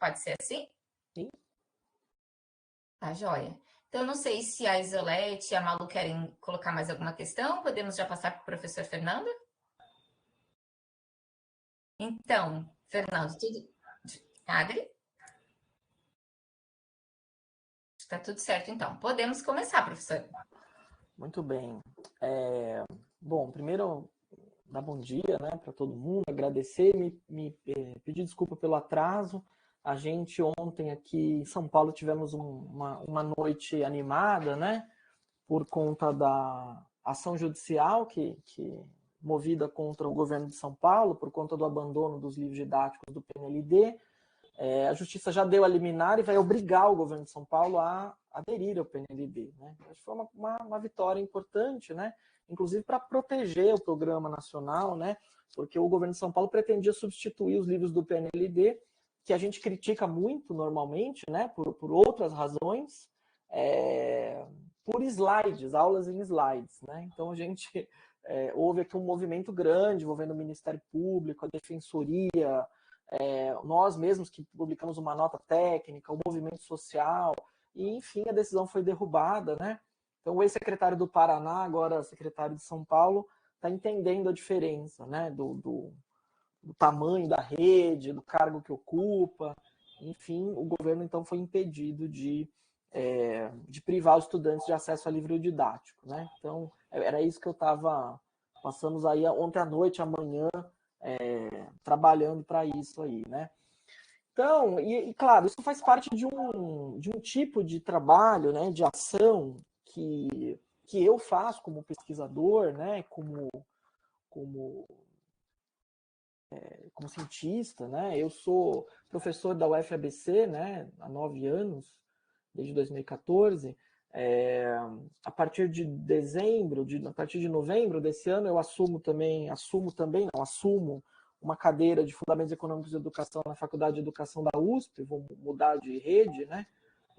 Pode ser assim? Sim. Tá, joia. Então, não sei se a Isolete e a Malu querem colocar mais alguma questão. Podemos já passar para o professor Fernando? Então, Fernando, tudo. Adri? Está tudo certo, então. Podemos começar, professor. Muito bem. Bom, primeiro, dar bom dia, né, para todo mundo, agradecer, pedir desculpa pelo atraso. A gente ontem aqui em São Paulo tivemos uma noite animada, né, por conta da ação judicial que movida contra o governo de São Paulo, por conta do abandono dos livros didáticos do PNLD. A justiça já deu a liminar e vai obrigar o governo de São Paulo a aderir ao PNLD. Né? Acho que foi uma vitória importante, né? Inclusive para proteger o programa nacional, né? Porque o governo de São Paulo pretendia substituir os livros do PNLD, que a gente critica muito normalmente, né? Por outras razões, por slides, aulas em slides. Né? Então a gente houve aqui um movimento grande envolvendo o Ministério Público, a Defensoria, nós mesmos que publicamos uma nota técnica, o movimento social, e enfim a decisão foi derrubada, né? Então o ex-secretário do Paraná, agora secretário de São Paulo, está entendendo a diferença, né? Do tamanho da rede, do cargo que ocupa, enfim, o governo então foi impedido de privar os estudantes de acesso a livro didático, né? Então era isso que eu estava, passamos aí ontem à noite, amanhã, trabalhando para isso aí, né? Então, claro, isso faz parte de um tipo de trabalho, né, de ação que eu faço como pesquisador, né, como cientista, né? Eu sou professor da UFABC, né, há 9 anos, desde 2014. A partir de a partir de novembro desse ano, eu assumo uma cadeira de Fundamentos Econômicos de Educação na Faculdade de Educação da USP, vou mudar de rede, né,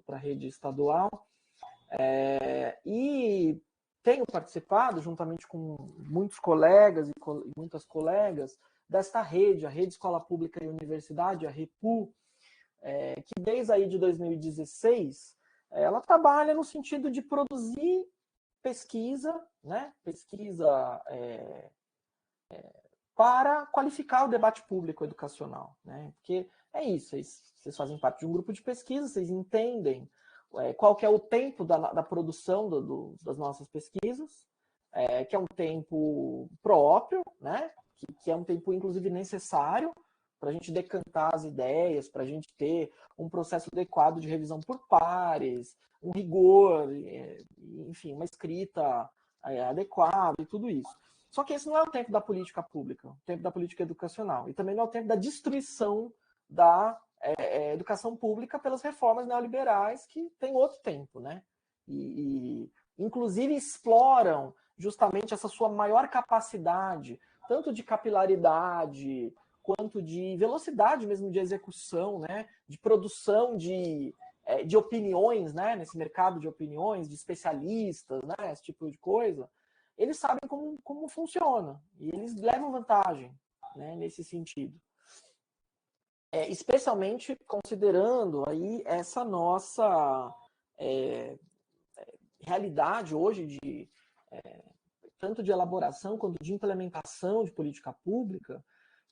para a rede estadual, e tenho participado, juntamente com muitos colegas e muitas colegas, desta rede, a Rede Escola Pública e Universidade, a REPU, que desde aí de 2016, ela trabalha no sentido de produzir pesquisa, né? Pesquisa para qualificar o debate público educacional, né? Porque é isso, vocês fazem parte de um grupo de pesquisa, vocês entendem qual que é o tempo da produção das nossas pesquisas, que é um tempo próprio, né? Que é um tempo, inclusive, necessário para a gente decantar as ideias, para a gente ter um processo adequado de revisão por pares, um rigor, enfim, uma escrita adequada e tudo isso. Só que esse não é o tempo da política pública, o tempo da política educacional, e também não é o tempo da destruição da educação pública pelas reformas neoliberais, que tem outro tempo, né? E inclusive exploram justamente essa sua maior capacidade, tanto de capilaridade, quanto de velocidade mesmo de execução, né? De produção de opiniões, né? Nesse mercado de opiniões, de especialistas, né? Esse tipo de coisa. Eles sabem como funciona e eles levam vantagem, né? Nesse sentido. Especialmente considerando aí essa nossa realidade hoje de tanto de elaboração quanto de implementação de política pública,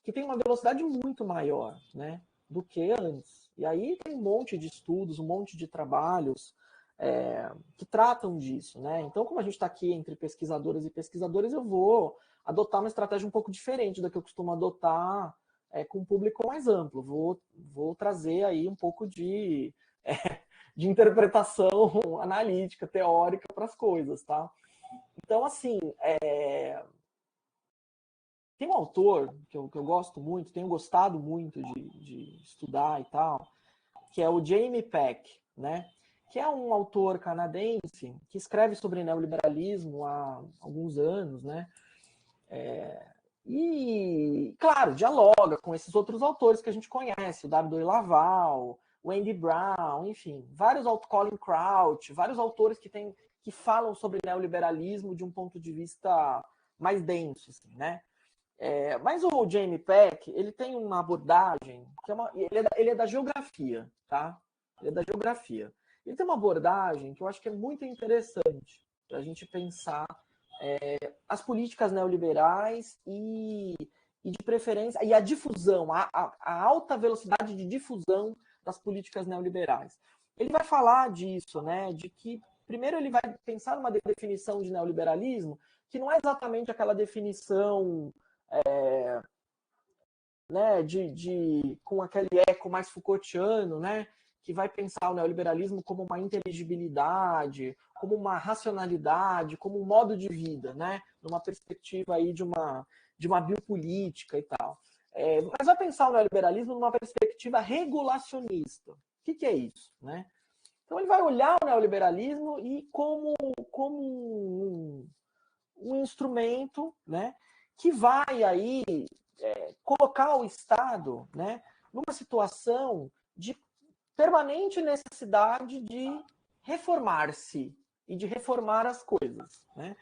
que tem uma velocidade muito maior, né, do que antes. E aí tem um monte de estudos, um monte de trabalhos que tratam disso, né? Então, como a gente está aqui entre pesquisadoras e pesquisadores, eu vou adotar uma estratégia um pouco diferente da que eu costumo adotar com um público mais amplo. Vou trazer aí um pouco de interpretação analítica, teórica para as coisas, tá? Então, assim, tem um autor que eu gosto muito, tenho gostado muito de estudar e tal, que é o Jamie Peck, né? Que é um autor canadense que escreve sobre neoliberalismo há alguns anos, né? E, claro, dialoga com esses outros autores que a gente conhece, o W. Laval, o Andy Brown, enfim, vários Colin Crouch, vários autores que falam sobre neoliberalismo de um ponto de vista mais denso, assim, né? Mas o Jamie Peck, ele tem uma abordagem, ele é da geografia, tá? Ele é da geografia. Ele tem uma abordagem que eu acho que é muito interessante para a gente pensar as políticas neoliberais e de preferência, e a difusão, a alta velocidade de difusão das políticas neoliberais. Ele vai falar disso, né? De que, primeiro, ele vai pensar numa definição de neoliberalismo que não é exatamente aquela definição né, com aquele eco mais Foucaultiano, né, que vai pensar o neoliberalismo como uma inteligibilidade, como uma racionalidade, como um modo de vida, né, numa perspectiva aí de uma biopolítica e tal. Mas vai pensar o neoliberalismo numa perspectiva regulacionista. O que é isso, né? Então ele vai olhar o neoliberalismo e como um instrumento, né, que vai aí colocar o Estado, né, numa situação de permanente necessidade de reformar-se e de reformar as coisas, né?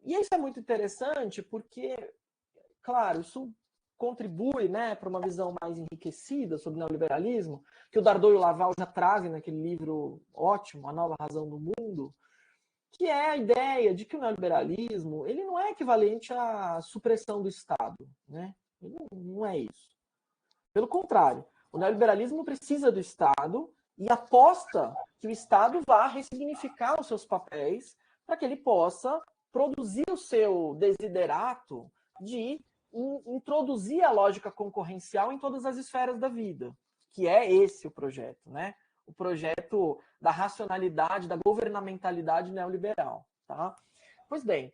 E isso é muito interessante porque, claro, isso contribui, né, para uma visão mais enriquecida sobre o neoliberalismo, que o Dardot e o Laval já trazem naquele livro ótimo, A Nova Razão do Mundo, que é a ideia de que o neoliberalismo ele não é equivalente à supressão do Estado, né? Não é isso. Pelo contrário, o neoliberalismo precisa do Estado e aposta que o Estado vá ressignificar os seus papéis para que ele possa produzir o seu desiderato de introduzir a lógica concorrencial em todas as esferas da vida, que é esse o projeto, né? O projeto da racionalidade, da governamentalidade neoliberal. Tá? Pois bem,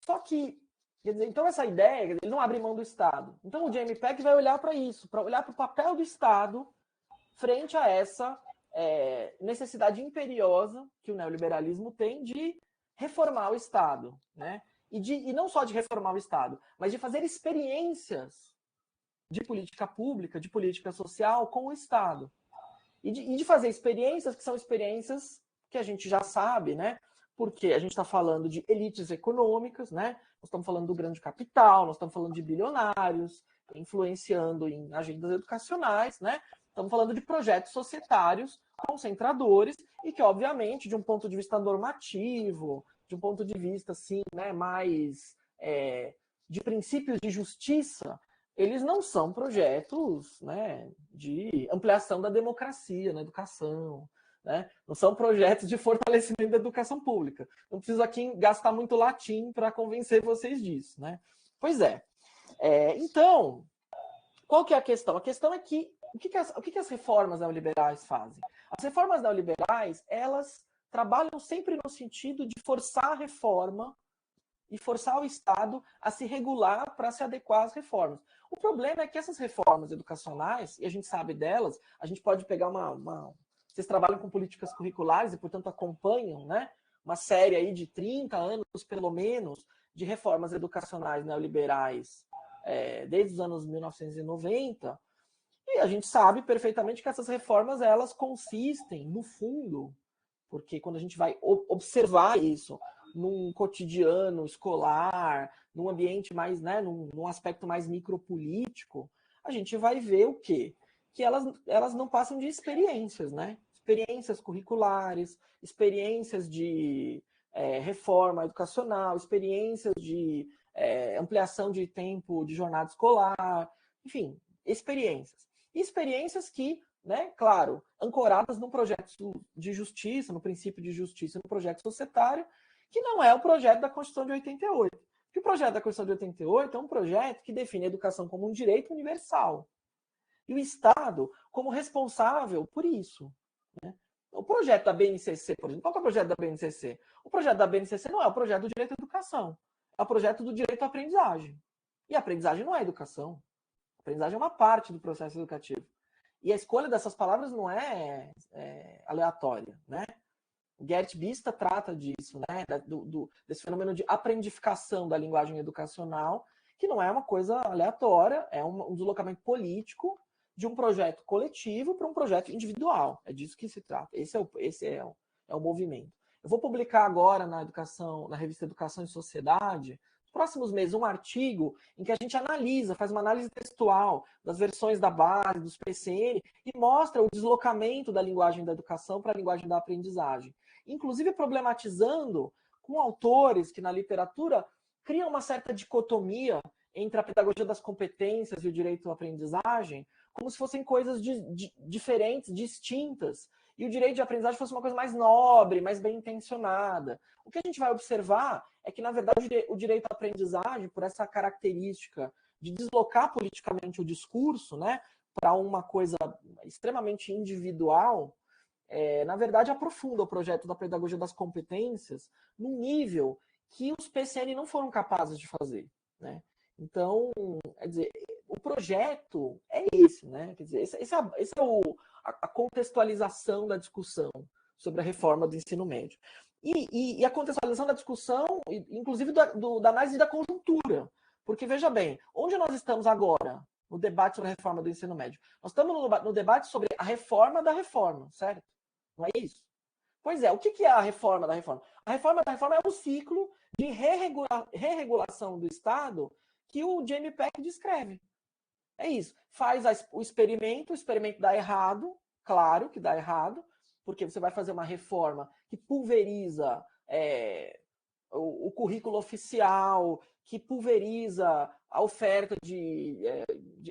só que, quer dizer, então essa ideia, ele não abre mão do Estado. Então o Jamie Peck vai olhar para isso, para olhar para o papel do Estado frente a essa necessidade imperiosa que o neoliberalismo tem de reformar o Estado, né? E não só de reformar o Estado, mas de fazer experiências de política pública, de política social com o Estado. E de fazer experiências que são experiências que a gente já sabe, né? Porque a gente está falando de elites econômicas, né? Nós estamos falando do grande capital, nós estamos falando de bilionários, influenciando em agendas educacionais, né? Estamos falando de projetos societários concentradores e que, obviamente, de um ponto de vista normativo, de um ponto de vista assim, né, mais de princípios de justiça, eles não são projetos, né, de ampliação da democracia na educação, né? Não são projetos de fortalecimento da educação pública. Não preciso aqui gastar muito latim para convencer vocês disso, né? Pois é. Então, qual que é a questão? A questão é que o que as reformas neoliberais fazem? As reformas neoliberais, elas trabalham sempre no sentido de forçar a reforma e forçar o Estado a se regular para se adequar às reformas. O problema é que essas reformas educacionais, e a gente sabe delas, a gente pode pegar Vocês trabalham com políticas curriculares e, portanto, acompanham, né, uma série aí de 30 anos, pelo menos, de reformas educacionais neoliberais desde os anos 1990, e a gente sabe perfeitamente que essas reformas, elas consistem, no fundo, porque quando a gente vai observar isso num cotidiano escolar, num ambiente mais, né, num aspecto mais micropolítico, a gente vai ver o quê? Que elas não passam de experiências, né? Experiências curriculares, experiências de reforma educacional, experiências de ampliação de tempo de jornada escolar, enfim, experiências. Experiências que, né, claro, ancoradas num projeto de justiça, no princípio de justiça, no projeto societário, que não é o projeto da Constituição de 88. Porque o projeto da Constituição de 88 é um projeto que define a educação como um direito universal. E o Estado como responsável por isso. Né? O projeto da BNCC, por exemplo, qual é o projeto da BNCC? O projeto da BNCC não é o projeto do direito à educação, é o projeto do direito à aprendizagem. E a aprendizagem não é educação. A aprendizagem é uma parte do processo educativo. E a escolha dessas palavras não é aleatória, né? O Gert Bista trata disso, né? Desse fenômeno de aprendificação da linguagem educacional, que não é uma coisa aleatória, é um deslocamento político de um projeto coletivo para um projeto individual. É disso que se trata. Esse é o movimento. Eu vou publicar agora na revista Educação e Sociedade, nos próximos meses, um artigo em que a gente analisa, faz uma análise textual das versões da base, dos PCN, e mostra o deslocamento da linguagem da educação para a linguagem da aprendizagem. Inclusive problematizando com autores que na literatura criam uma certa dicotomia entre a pedagogia das competências e o direito à aprendizagem, como se fossem coisas diferentes, distintas, e o direito de aprendizagem fosse uma coisa mais nobre, mais bem intencionada. O que a gente vai observar é que, na verdade, o direito à aprendizagem, por essa característica de deslocar politicamente o discurso, né, para uma coisa extremamente individual, na verdade, aprofunda o projeto da pedagogia das competências num nível que os PCN não foram capazes de fazer, né? Então, quer dizer, o projeto é esse, né? Quer dizer, esse é a contextualização da discussão sobre a reforma do ensino médio. E a contextualização da discussão, inclusive da análise da conjuntura. Porque, veja bem, onde nós estamos agora no debate sobre a reforma do ensino médio? Nós estamos no debate sobre a reforma da reforma, certo? Não é isso? Pois é, o que é a reforma da reforma? A reforma da reforma é um ciclo de reregulação do Estado que o Jamie Peck descreve. É isso. Faz o experimento dá errado, claro que dá errado, porque você vai fazer uma reforma que pulveriza o currículo oficial, que pulveriza a oferta de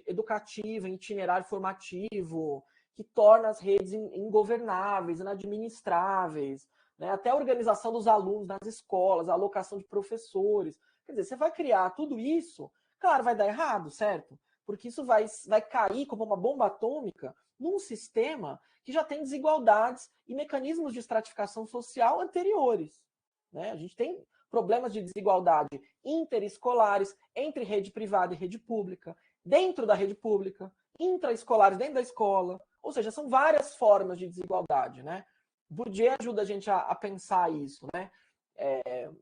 educativa, itinerário formativo, que torna as redes ingovernáveis, inadministráveis, né? Até a organização dos alunos nas escolas, a alocação de professores. Quer dizer, você vai criar tudo isso, claro, vai dar errado, certo? Porque isso vai cair como uma bomba atômica num sistema que já tem desigualdades e mecanismos de estratificação social anteriores, né? A gente tem problemas de desigualdade interescolares entre rede privada e rede pública, dentro da rede pública, intraescolares dentro da escola. Ou seja, são várias formas de desigualdade, né? Bourdieu ajuda a gente a pensar isso, né?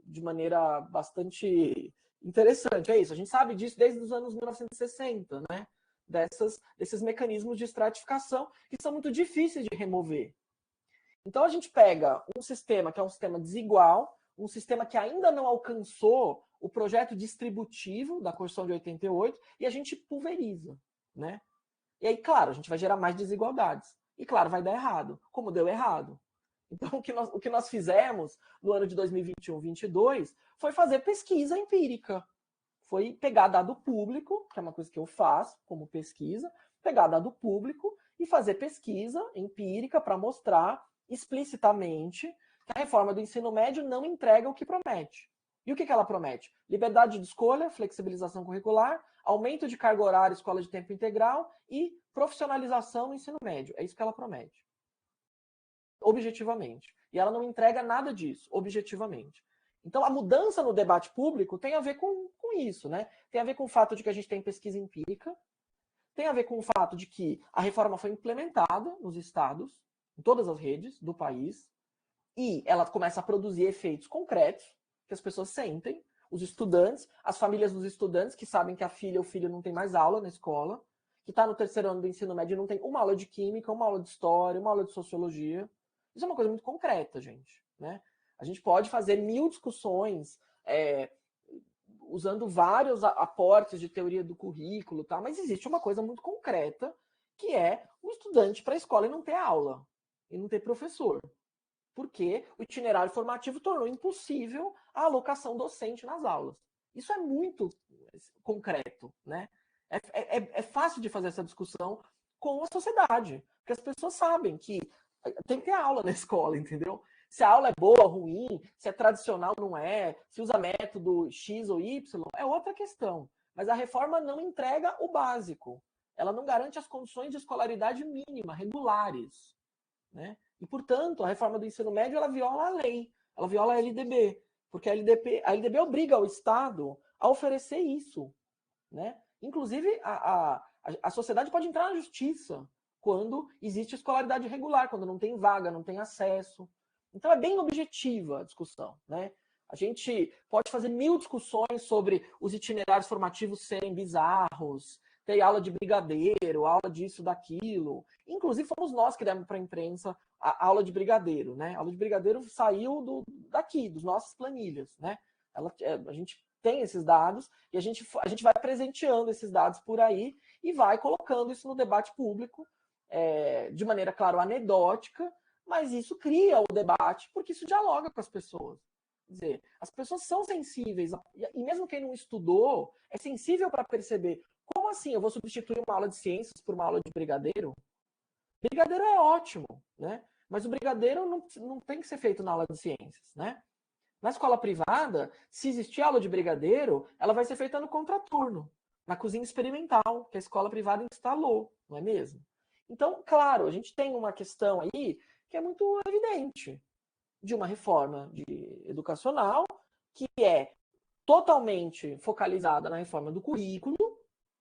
De maneira bastante interessante. É isso, a gente sabe disso desde os anos 1960, né? Desses mecanismos de estratificação que são muito difíceis de remover. Então a gente pega um sistema que é um sistema desigual, um sistema que ainda não alcançou o projeto distributivo da Constituição de 88 e a gente pulveriza, né? E aí, claro, a gente vai gerar mais desigualdades. E, claro, vai dar errado, como deu errado. Então, o que nós fizemos no ano de 2021-22 foi fazer pesquisa empírica. Foi pegar dado público, que é uma coisa que eu faço como pesquisa, pegar dado público e fazer pesquisa empírica para mostrar explicitamente que a reforma do ensino médio não entrega o que promete. E o que ela promete? Liberdade de escolha, flexibilização curricular, aumento de carga horária, escola de tempo integral e profissionalização no ensino médio. É isso que ela promete. Objetivamente. E ela não entrega nada disso, objetivamente. Então, a mudança no debate público tem a ver com isso, né? Tem a ver com o fato de que a gente tem pesquisa empírica, tem a ver com o fato de que a reforma foi implementada nos estados, em todas as redes do país, e ela começa a produzir efeitos concretos, que as pessoas sentem, os estudantes, as famílias dos estudantes que sabem que a filha ou o filho não tem mais aula na escola, que está no terceiro ano do ensino médio e não tem uma aula de química, uma aula de história, uma aula de sociologia. Isso é uma coisa muito concreta, gente, né? A gente pode fazer 1000 discussões usando vários aportes de teoria do currículo, tá? Mas existe uma coisa muito concreta, que é o estudante para a escola e não ter aula, e não ter professor. Porque o itinerário formativo tornou impossível a alocação docente nas aulas. Isso é muito concreto, né? É fácil de fazer essa discussão com a sociedade, porque as pessoas sabem que tem que ter aula na escola, entendeu? Se a aula é boa ou ruim, se é tradicional ou não é, se usa método X ou Y, é outra questão. Mas a reforma não entrega o básico. Ela não garante as condições de escolaridade mínima, regulares, né? E, portanto, a reforma do ensino médio ela viola a lei, ela viola a LDB, porque a LDB obriga o Estado a oferecer isso, né? Inclusive, a sociedade pode entrar na justiça quando existe escolaridade irregular, quando não tem vaga, não tem acesso. Então, é bem objetiva a discussão, né? A gente pode fazer 1000 discussões sobre os itinerários formativos serem bizarros, ter aula de brigadeiro, aula disso, daquilo. Inclusive, fomos nós que demos para a imprensa a aula de brigadeiro, né? A aula de brigadeiro saiu daqui, dos nossas planilhas, né? A gente tem esses dados e a gente vai presenteando esses dados por aí e vai colocando isso no debate público, de maneira, claro, anedótica, mas isso cria o debate porque isso dialoga com as pessoas. Quer dizer, as pessoas são sensíveis, e mesmo quem não estudou, é sensível para perceber como assim eu vou substituir uma aula de ciências por uma aula de brigadeiro? Brigadeiro é ótimo, né? Mas o brigadeiro não tem que ser feito na aula de ciências, né? Na escola privada, se existir aula de brigadeiro, ela vai ser feita no contraturno, na cozinha experimental, que a escola privada instalou, não é mesmo? Então, claro, a gente tem uma questão aí que é muito evidente de uma reforma educacional que é totalmente focalizada na reforma do currículo,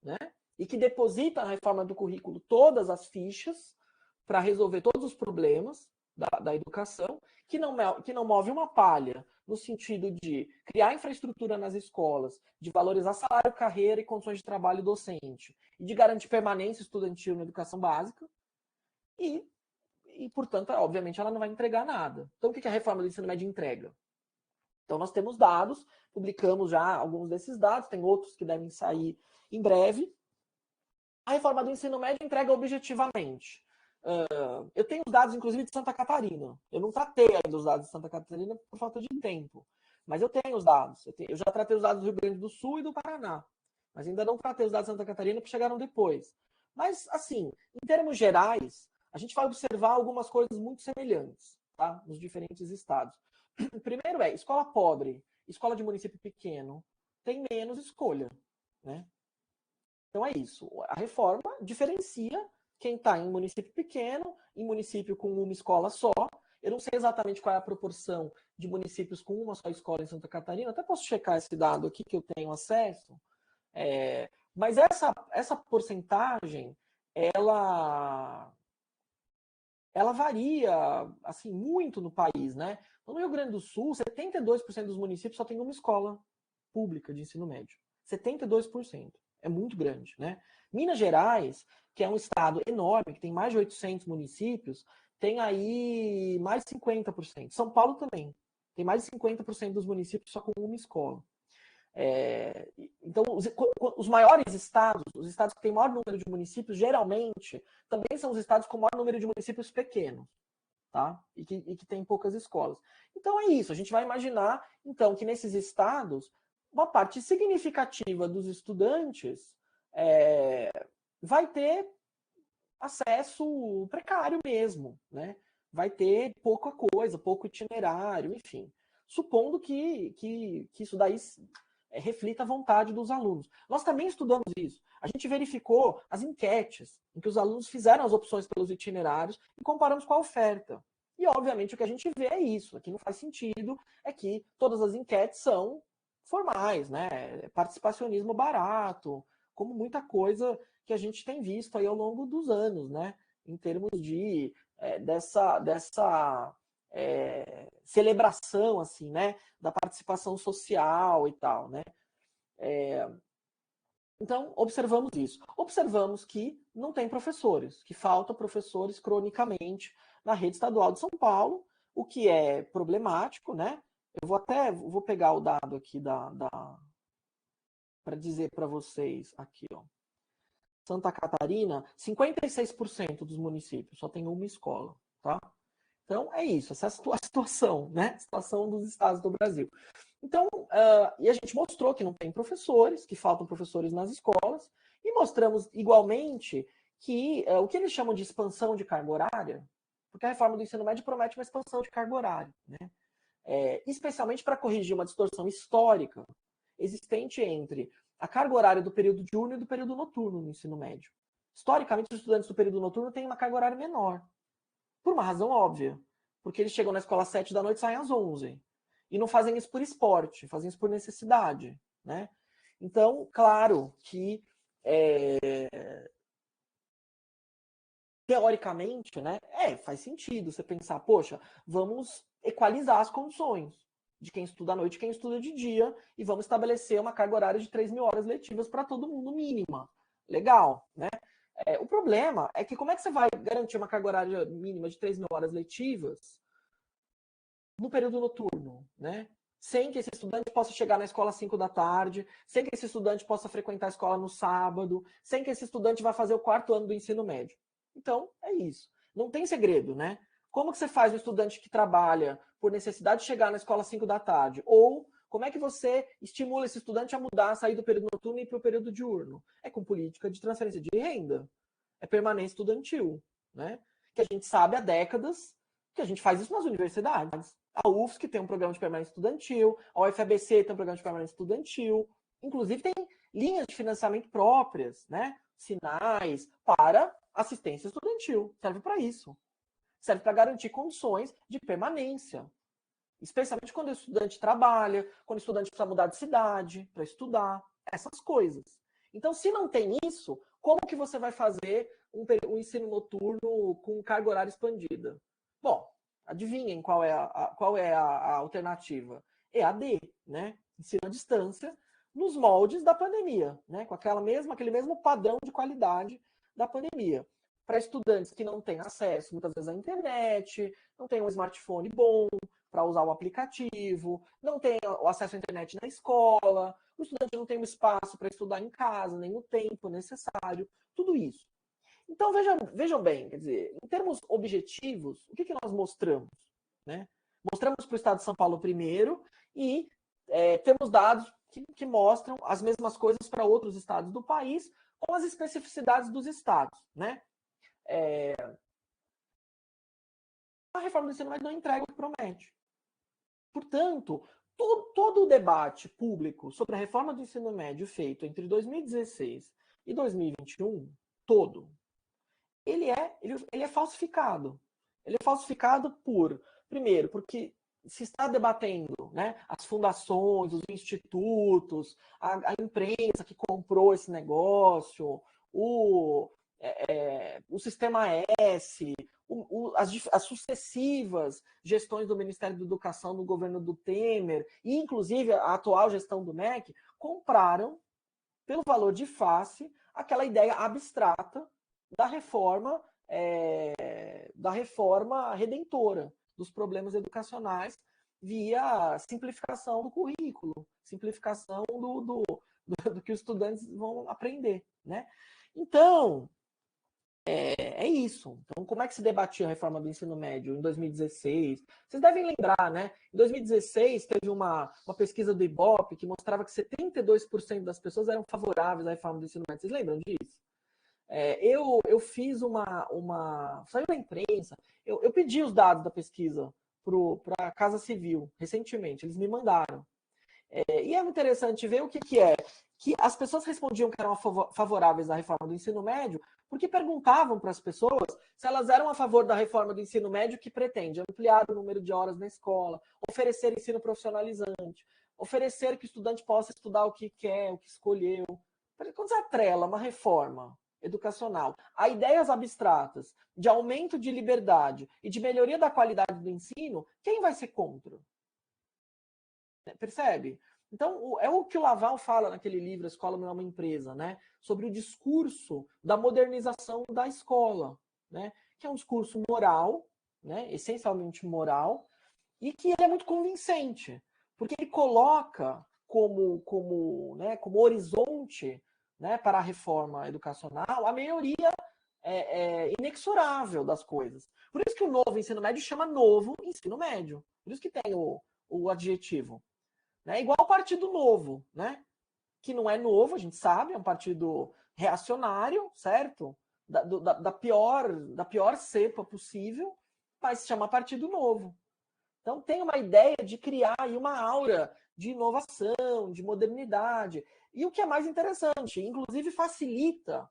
né? E que deposita na reforma do currículo todas as fichas para resolver todos os problemas da educação, que não move uma palha no sentido de criar infraestrutura nas escolas, de valorizar salário, carreira e condições de trabalho docente, e de garantir permanência estudantil na educação básica, e portanto, obviamente, ela não vai entregar nada. Então, o que a reforma do ensino médio entrega? Então, nós temos dados, publicamos já alguns desses dados, tem outros que devem sair em breve. A reforma do ensino médio entrega objetivamente. Eu tenho os dados, inclusive, de Santa Catarina. Eu não tratei ainda os dados de Santa Catarina por falta de tempo. Mas eu tenho os dados. Eu já tratei os dados do Rio Grande do Sul e do Paraná. Mas ainda não tratei os dados de Santa Catarina, porque chegaram depois. Mas, assim, em termos gerais, a gente vai observar algumas coisas muito semelhantes, tá? Nos diferentes estados. O primeiro é, escola pobre, escola de município pequeno, tem menos escolha, né? Então é isso. A reforma diferencia quem está em município pequeno, em município com uma escola só. Eu não sei exatamente qual é a proporção de municípios com uma só escola em Santa Catarina. Até posso checar esse dado aqui que eu tenho acesso. Mas essa porcentagem, ela varia assim muito no país, né? No Rio Grande do Sul, 72% dos municípios só tem uma escola pública de ensino médio. 72%. É muito grande, né? Minas Gerais, que é um estado enorme, que tem mais de 800 municípios, tem aí mais de 50%. São Paulo também. Tem mais de 50% dos municípios só com uma escola. Então, os maiores estados, os estados que têm maior número de municípios, geralmente, também são os estados com maior número de municípios pequenos, tá? E que tem poucas escolas. Então, é isso. A gente vai imaginar, então, que nesses estados, uma parte significativa dos estudantes vai ter acesso precário mesmo, né? Vai ter pouca coisa, pouco itinerário, enfim. Supondo que isso daí reflita a vontade dos alunos. Nós também estudamos isso. A gente verificou as enquetes em que os alunos fizeram as opções pelos itinerários e comparamos com a oferta. E, obviamente, o que a gente vê é isso. Aqui não faz sentido, é que todas as enquetes são formais, né? Participacionismo barato, como muita coisa que a gente tem visto aí ao longo dos anos, né? Em termos dessa celebração, assim, né? Da participação social e tal, né? Então, observamos isso. Observamos que não tem professores, que faltam professores cronicamente na rede estadual de São Paulo, o que é problemático, né? Eu vou pegar o dado aqui para dizer para vocês aqui, ó. Santa Catarina, 56% dos municípios só tem uma escola, tá? Então, é isso, essa é a situação, né? A situação dos estados do Brasil. Então, e a gente mostrou que não tem professores, que faltam professores nas escolas, e mostramos igualmente que o que eles chamam de expansão de carga horária, porque a reforma do ensino médio promete uma expansão de carga horária, né? Especialmente para corrigir uma distorção histórica existente entre a carga horária do período diurno e do período noturno no ensino médio. Historicamente, os estudantes do período noturno têm uma carga horária menor, por uma razão óbvia, porque eles chegam na escola às 7 da noite e saem às 11. E não fazem isso por esporte, fazem isso por necessidade, né? Então, claro que teoricamente, né, faz sentido você pensar, poxa, vamos equalizar as condições de quem estuda à noite e quem estuda de dia, e vamos estabelecer uma carga horária de 3.000 horas letivas para todo mundo mínima. legal, né? O problema é que como é que você vai garantir uma carga horária mínima de 3.000 horas letivas no período noturno, né? Sem que esse estudante possa chegar na escola às 5 da tarde, sem que esse estudante possa frequentar a escola no sábado, sem que esse estudante vá fazer o 4º ano do ensino médio. Então, é isso. Não tem segredo, né? Como que você faz um estudante que trabalha por necessidade de chegar na escola às 5 da tarde? Ou como é que você estimula esse estudante a mudar, a sair do período noturno e ir para o período diurno? É com política de transferência de renda. É permanência estudantil, né? Que a gente sabe há décadas que a gente faz isso nas universidades. A UFSC tem um programa de permanência estudantil, a UFABC tem um programa de permanência estudantil, inclusive tem linhas de financiamento próprias, né? Sinais para assistência estudantil. Serve para isso. Serve para garantir condições de permanência. Especialmente quando o estudante trabalha, quando o estudante precisa mudar de cidade para estudar, essas coisas. Então, se não tem isso, como que você vai fazer um ensino noturno com carga horária expandida? Bom, adivinhem qual é a alternativa? EAD, né? Ensino à distância, nos moldes da pandemia, né? Com aquele mesmo padrão de qualidade da pandemia. Para estudantes que não têm acesso, muitas vezes, à internet, não têm um smartphone bom para usar o aplicativo, não tem o acesso à internet na escola, o estudante não tem o espaço para estudar em casa, nem o tempo necessário, tudo isso. Então, vejam bem, quer dizer, em termos objetivos, o que nós mostramos? Né? Mostramos para o Estado de São Paulo primeiro e temos dados que mostram as mesmas coisas para outros estados do país, com as especificidades dos estados. Né? A reforma do ensino médio não entrega o que promete. Portanto, todo o debate público sobre a reforma do ensino médio feito entre 2016 e 2021, todo, ele é falsificado. Ele é falsificado primeiro, porque se está debatendo, né, as fundações, os institutos, a imprensa que comprou esse negócio, o Sistema S, as sucessivas gestões do Ministério da Educação no governo do Temer, e inclusive a atual gestão do MEC, compraram, pelo valor de face, aquela ideia abstrata da reforma redentora dos problemas educacionais via simplificação do currículo, simplificação do que os estudantes vão aprender. Né? Então, é isso. Então, como é que se debatia a reforma do ensino médio em 2016? Vocês devem lembrar, né? Em 2016, teve uma pesquisa do Ibope que mostrava que 72% das pessoas eram favoráveis à reforma do ensino médio. Vocês lembram disso? Eu fiz saiu na imprensa, eu pedi os dados da pesquisa para a Casa Civil, recentemente, eles me mandaram. E é interessante ver o que é. Que as pessoas respondiam que eram favoráveis à reforma do ensino médio porque perguntavam para as pessoas se elas eram a favor da reforma do ensino médio que pretende ampliar o número de horas na escola, oferecer ensino profissionalizante, oferecer que o estudante possa estudar o que quer, o que escolheu. Quando você atrela uma reforma educacional a ideias abstratas de aumento de liberdade e de melhoria da qualidade do ensino, quem vai ser contra? Percebe? Então, é o que o Laval fala naquele livro, A Escola Não é uma Empresa, né? Sobre o discurso da modernização da escola, né? Que é um discurso moral, né? Essencialmente moral, e que ele é muito convincente, porque ele coloca como horizonte, né, para a reforma educacional a melhoria inexorável das coisas. Por isso que o novo ensino médio chama novo ensino médio. Por isso que tem o adjetivo. Né? Igual o Partido Novo, né? Que não é novo, a gente sabe, é um partido reacionário, certo? Da pior cepa possível, mas se chama Partido Novo. Então tem uma ideia de criar aí uma aura de inovação, de modernidade. E o que é mais interessante, inclusive facilita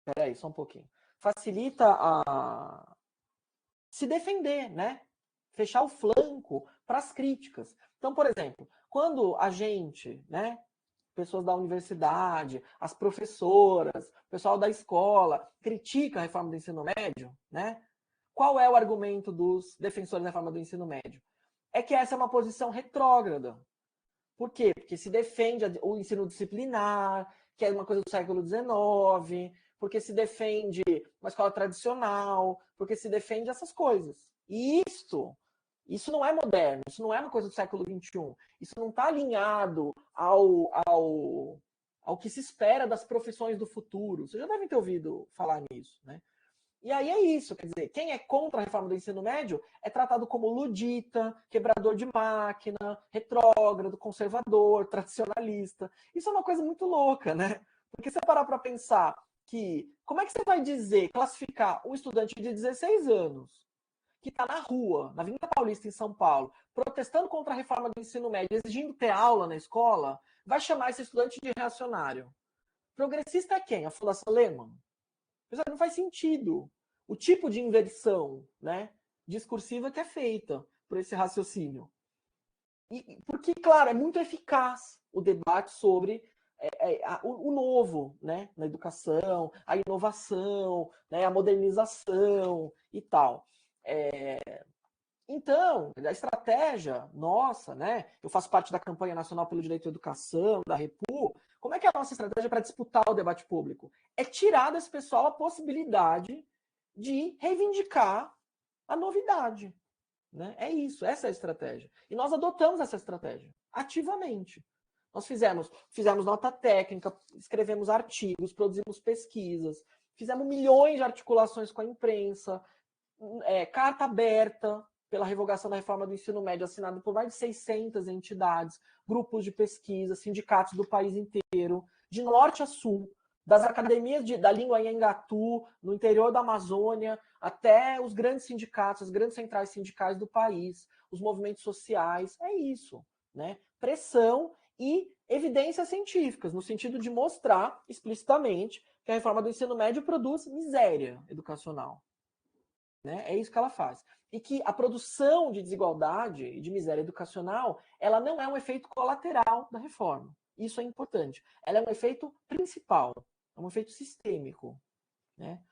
peraí, só um pouquinho. Facilita se defender, né? Fechar o flanco para as críticas. Então, por exemplo, quando a gente, né, pessoas da universidade, as professoras, o pessoal da escola, critica a reforma do ensino médio, né? Qual é o argumento dos defensores da reforma do ensino médio? é que essa é uma posição retrógrada. Por quê? Porque se defende o ensino disciplinar, que é uma coisa do século XIX, porque se defende uma escola tradicional, porque se defende essas coisas. E isso não é moderno, isso não é uma coisa do século XXI. Isso não está alinhado ao que se espera das profissões do futuro. Vocês já devem ter ouvido falar nisso, né? E aí é isso, quer dizer, quem é contra a reforma do ensino médio é tratado como ludita, quebrador de máquina, retrógrado, conservador, tradicionalista. Isso é uma coisa muito louca, né? Porque você parar para pensar que, como é que você vai dizer, classificar um estudante de 16 anos que está na rua, na Avenida Paulista, em São Paulo, protestando contra a reforma do ensino médio, exigindo ter aula na escola, vai chamar esse estudante de reacionário? Progressista é quem? A Fundação Lehman? Não faz sentido o tipo de inversão, né, discursiva que é feita por esse raciocínio. Porque, claro, é muito eficaz o debate sobre o novo, né, na educação, a inovação, né, a modernização e tal. Então, a estratégia nossa, né? Eu faço parte da campanha nacional pelo direito à educação, da Repu. Como é que é a nossa estratégia para disputar o debate público? É tirar desse pessoal a possibilidade de reivindicar a novidade. Né? É isso, essa é a estratégia. E nós adotamos essa estratégia ativamente. Nós fizemos nota técnica, escrevemos artigos, produzimos pesquisas, fizemos milhões de articulações com a imprensa, carta aberta pela revogação da reforma do ensino médio, assinado por mais de 600 entidades, grupos de pesquisa, sindicatos do país inteiro, de norte a sul, das academias da língua Anhangaçu, no interior da Amazônia, até os grandes sindicatos, as grandes centrais sindicais do país, os movimentos sociais, é isso, né? Pressão e evidências científicas, no sentido de mostrar explicitamente que a reforma do ensino médio produz miséria educacional. Né? É isso que ela faz. E que a produção de desigualdade e de miséria educacional, ela não é um efeito colateral da reforma. Isso é importante. Ela é um efeito principal, é um efeito sistêmico. Né?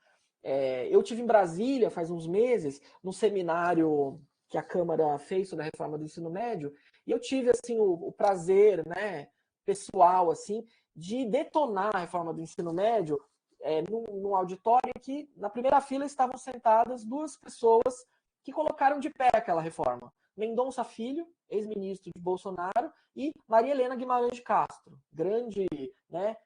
Eu tive em Brasília faz uns meses, num seminário que a Câmara fez sobre a reforma do ensino médio, e eu tive assim o prazer, né, pessoal, assim, de detonar a reforma do ensino médio num auditório em que na primeira fila estavam sentadas duas pessoas que colocaram de pé aquela reforma. Mendonça Filho, ex-ministro de Bolsonaro, e Maria Helena Guimarães de Castro, grande, né,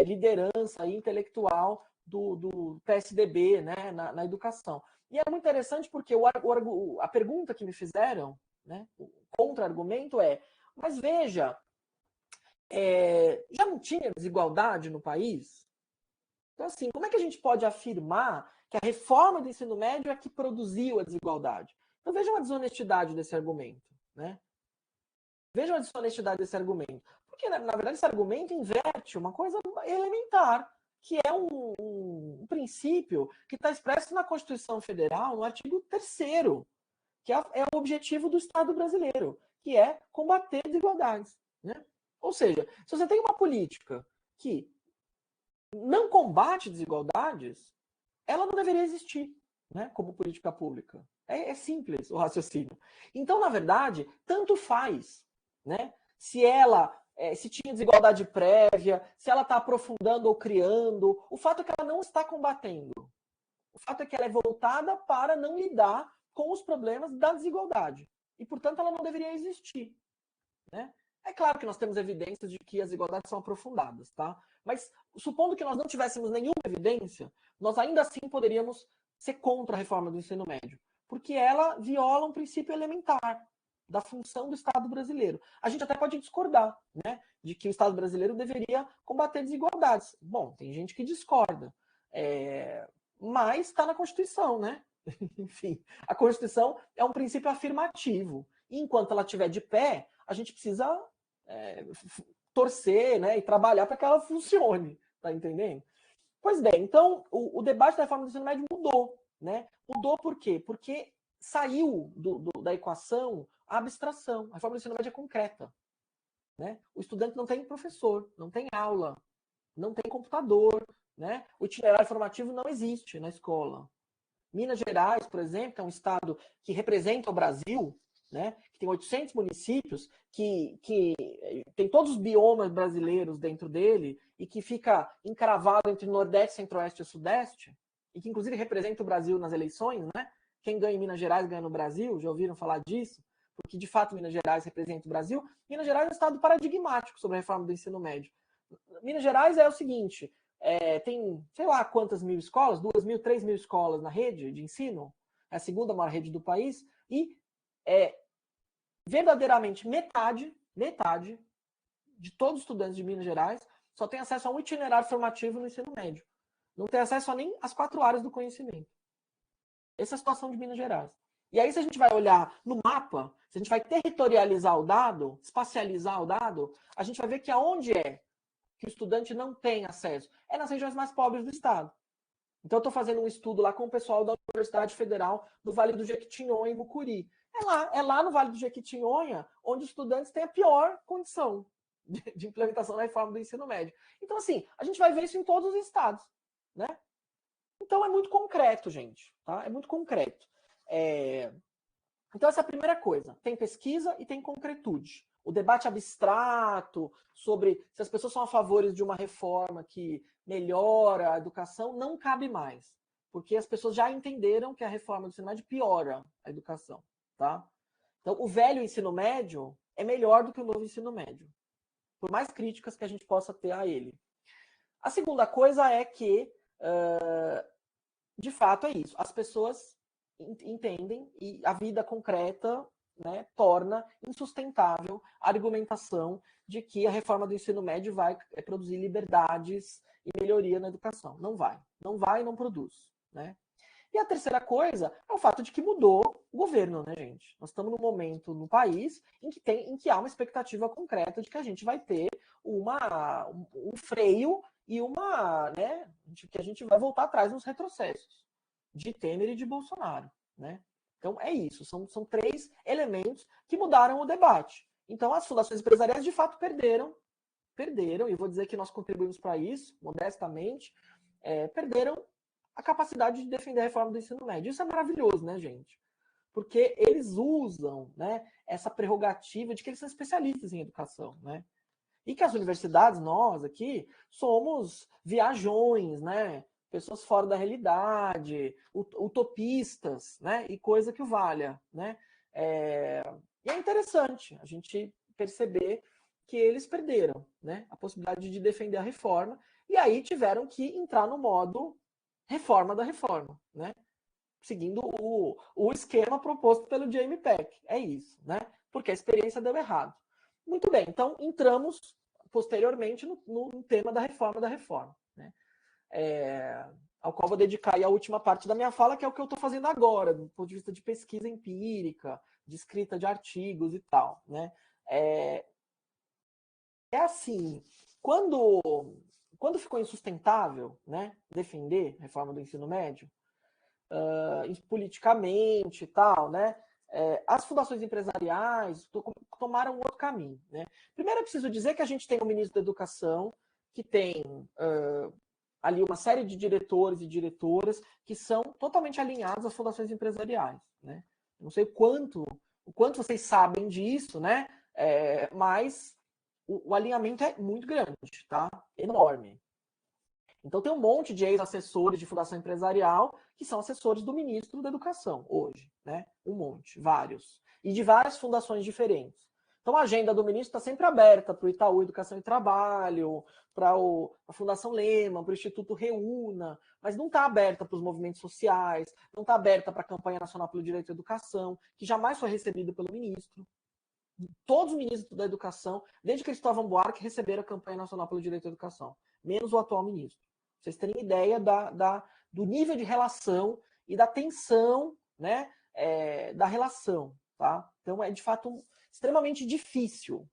liderança intelectual do PSDB, né, na educação. E é muito interessante porque a pergunta que me fizeram, né, o contra-argumento mas veja, já não tinha desigualdade no país? Então, assim, como é que a gente pode afirmar que a reforma do ensino médio é que produziu a desigualdade? Então, vejam a desonestidade desse argumento. Né? Vejam a desonestidade desse argumento. Porque, na verdade, esse argumento inverte uma coisa elementar, que é um princípio que está expresso na Constituição Federal, no artigo 3º, que é o objetivo do Estado brasileiro, que é combater desigualdades. Né? Ou seja, se você tem uma política que não combate desigualdades, ela não deveria existir, né, como política pública. É simples o raciocínio. Então, na verdade, tanto faz, né, se tinha desigualdade prévia, se ela está aprofundando ou criando. O fato é que ela não está combatendo. O fato é que ela é voltada para não lidar com os problemas da desigualdade. E, portanto, ela não deveria existir. Né? É claro que nós temos evidências de que as desigualdades são aprofundadas, tá? Mas supondo que nós não tivéssemos nenhuma evidência, nós ainda assim poderíamos ser contra a reforma do ensino médio, porque ela viola um princípio elementar da função do Estado brasileiro. A gente até pode discordar, né, de que o Estado brasileiro deveria combater desigualdades. Bom, tem gente que discorda, mas está na Constituição, né? Enfim, a Constituição é um princípio afirmativo. E enquanto ela estiver de pé, a gente precisa torcer, né, e trabalhar para que ela funcione, tá entendendo? Pois bem, então o debate da reforma do ensino médio mudou, né? Mudou por quê? Porque saiu da equação a abstração. A reforma do ensino médio é concreta, né? O estudante não tem professor, não tem aula, não tem computador, né? O itinerário formativo não existe na escola. Minas Gerais, por exemplo, é um estado que representa o Brasil, né? Que tem 800 municípios, que tem todos os biomas brasileiros dentro dele e que fica encravado entre Nordeste, Centro-Oeste e Sudeste, e que inclusive representa o Brasil nas eleições, né? Quem ganha em Minas Gerais ganha no Brasil, já ouviram falar disso? Porque de fato Minas Gerais representa o Brasil. Minas Gerais é um estado paradigmático sobre a reforma do ensino médio. Minas Gerais é o seguinte, tem sei lá quantas mil escolas, 2.000, 3.000 escolas na rede de ensino, é a segunda maior rede do país, e verdadeiramente metade de todos os estudantes de Minas Gerais só tem acesso a um itinerário formativo no ensino médio. Não tem acesso a nem às 4 áreas do conhecimento. Essa é a situação de Minas Gerais. E aí, se a gente vai olhar no mapa, se a gente vai territorializar o dado, espacializar o dado, a gente vai ver que aonde é que o estudante não tem acesso? É nas regiões mais pobres do estado. Então, eu estou fazendo um estudo lá com o pessoal da Universidade Federal do Vale do Jequitinhonha, em Mucuri. É lá no Vale do Jequitinhonha onde os estudantes têm a pior condição de implementação da reforma do ensino médio. Então, assim, a gente vai ver isso em todos os estados, né? Então, é muito concreto, gente, tá? É muito concreto. Então, essa é a primeira coisa. Tem pesquisa e tem concretude. O debate abstrato sobre se as pessoas são a favor de uma reforma que melhora a educação não cabe mais. Porque as pessoas já entenderam que a reforma do ensino médio piora a educação, tá? Então, o velho ensino médio é melhor do que o novo ensino médio. Por mais críticas que a gente possa ter a ele. A segunda coisa é que, de fato, é isso. As pessoas entendem e a vida concreta, né, torna insustentável a argumentação de que a reforma do ensino médio vai produzir liberdades e melhoria na educação. Não vai. Não vai e não produz, né? E a terceira coisa é o fato de que mudou o governo, né, gente? Nós estamos num momento no país em que há uma expectativa concreta de que a gente vai ter um freio e né, que a gente vai voltar atrás nos retrocessos de Temer e de Bolsonaro, né? Então é isso, são 3 elementos que mudaram o debate. Então as fundações empresariais de fato perderam, e vou dizer que nós contribuímos para isso, modestamente, perderam a capacidade de defender a reforma do ensino médio. Isso é maravilhoso, né, gente? Porque eles usam, né, essa prerrogativa de que eles são especialistas em educação, né? E que as universidades, nós aqui, somos viajões, né? Pessoas fora da realidade, utopistas, né? E coisa que o valha, né? E é interessante a gente perceber que eles perderam, né? A possibilidade de defender a reforma, e aí tiveram que entrar no modo reforma da reforma, né? Seguindo o esquema proposto pelo Jamie Peck. É isso, né? Porque a experiência deu errado. Muito bem, então entramos posteriormente no tema da reforma, né? Ao qual vou dedicar aí a última parte da minha fala, que é o que eu estou fazendo agora, do ponto de vista de pesquisa empírica, de escrita de artigos e tal, né? Assim, quando ficou insustentável, né, defender a reforma do ensino médio, politicamente e tal, né, as fundações empresariais tomaram outro caminho, né? Primeiro é preciso dizer que a gente tem um ministro da Educação que tem ali uma série de diretores e diretoras que são totalmente alinhados às fundações empresariais, né? Não sei o quanto vocês sabem disso, né? Mas o alinhamento é muito grande, tá? Enorme. Então tem um monte de ex-assessores de fundação empresarial que são assessores do ministro da Educação hoje, né? Um monte, vários. E de várias fundações diferentes. Então a agenda do ministro está sempre aberta para o Itaú Educação e Trabalho, para a Fundação Lehman, para o Instituto Reúna, mas não está aberta para os movimentos sociais, não está aberta para a Campanha Nacional pelo Direito à Educação, que jamais foi recebida pelo ministro. Todos os ministros da Educação, desde Cristóvão Buarque, receberam a Campanha Nacional pelo Direito à Educação, menos o atual ministro. Vocês terem ideia do nível de relação e da tensão, né, da relação. Tá? Então, é de fato extremamente difícil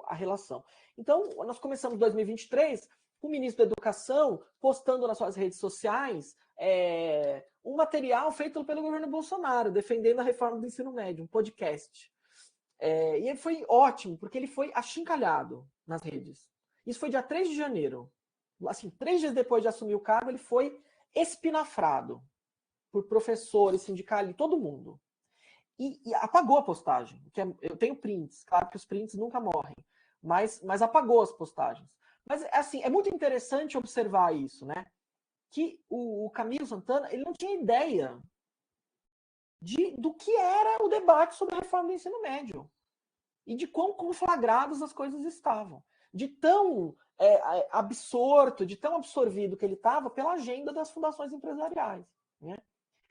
a relação. Então, nós começamos em 2023 com o ministro da Educação postando nas suas redes sociais um material feito pelo governo Bolsonaro, defendendo a reforma do ensino médio, um podcast. E foi ótimo, porque ele foi achincalhado nas redes. Isso foi dia 3 de janeiro. Assim, 3 dias depois de assumir o cargo, ele foi espinafrado por professores, sindicalistas, todo mundo. e apagou a postagem. Eu tenho prints, claro que os prints nunca morrem, mas apagou as postagens. Mas, assim, é muito interessante observar isso, né? Que o Camilo Santana, ele não tinha ideia do que era o debate sobre a reforma do ensino médio e de quão conflagradas as coisas estavam. De tão absorto, de tão absorvido que ele estava pela agenda das fundações empresariais. Né?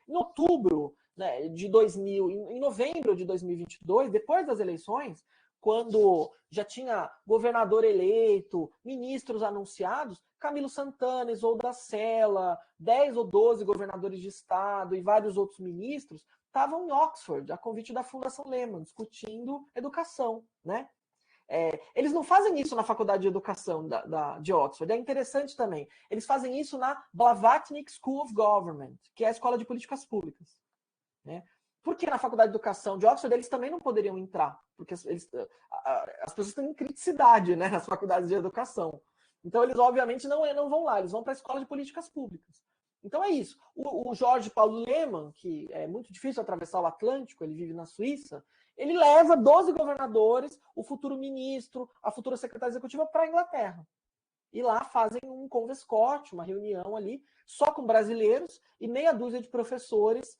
Em outubro, né, em novembro de 2022, depois das eleições, quando já tinha governador eleito, ministros anunciados, Camilo Santana, Isolda Sela, 10 ou 12 governadores de estado e vários outros ministros estavam em Oxford, a convite da Fundação Lehman, discutindo educação, né? Eles não fazem isso na Faculdade de Educação de Oxford, é interessante também. Eles fazem isso na Blavatnik School of Government, que é a Escola de Políticas Públicas. Né? Porque na Faculdade de Educação de Oxford eles também não poderiam entrar, porque as pessoas têm criticidade, né, nas faculdades de educação. Então eles obviamente não vão lá, eles vão para a Escola de Políticas Públicas. Então é isso. O Jorge Paulo Lemann, que é muito difícil atravessar o Atlântico, ele vive na Suíça, ele leva 12 governadores, o futuro ministro, a futura secretária executiva para a Inglaterra. E lá fazem um convescote, uma reunião ali, só com brasileiros e meia dúzia de professores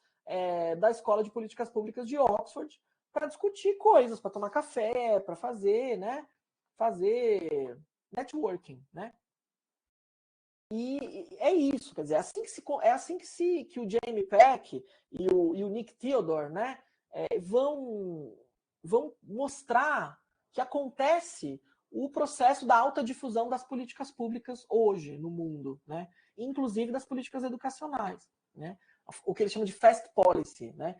da Escola de Políticas Públicas de Oxford para discutir coisas, para tomar café, para fazer, né? Fazer networking, né? E é isso, quer dizer, é assim que o Jamie Peck e o Nick Theodore, né, vão mostrar que acontece o processo da alta difusão das políticas públicas hoje no mundo, né, inclusive das políticas educacionais, né, o que eles chamam de fast policy, né,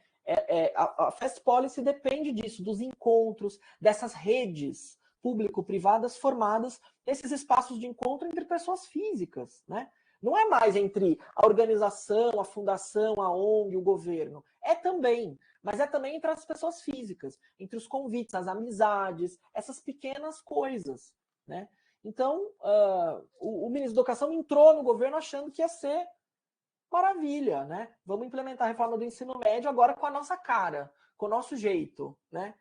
a fast policy depende disso, dos encontros, dessas redes público-privadas formadas esses espaços de encontro entre pessoas físicas, né? Não é mais entre a organização, a fundação, a ONG, o governo. É também, mas é também entre as pessoas físicas, entre os convites, as amizades, essas pequenas coisas, né? Então, o ministro da Educação entrou no governo achando que ia ser maravilha, né? Vamos implementar a reforma do ensino médio agora com a nossa cara, com o nosso jeito, né?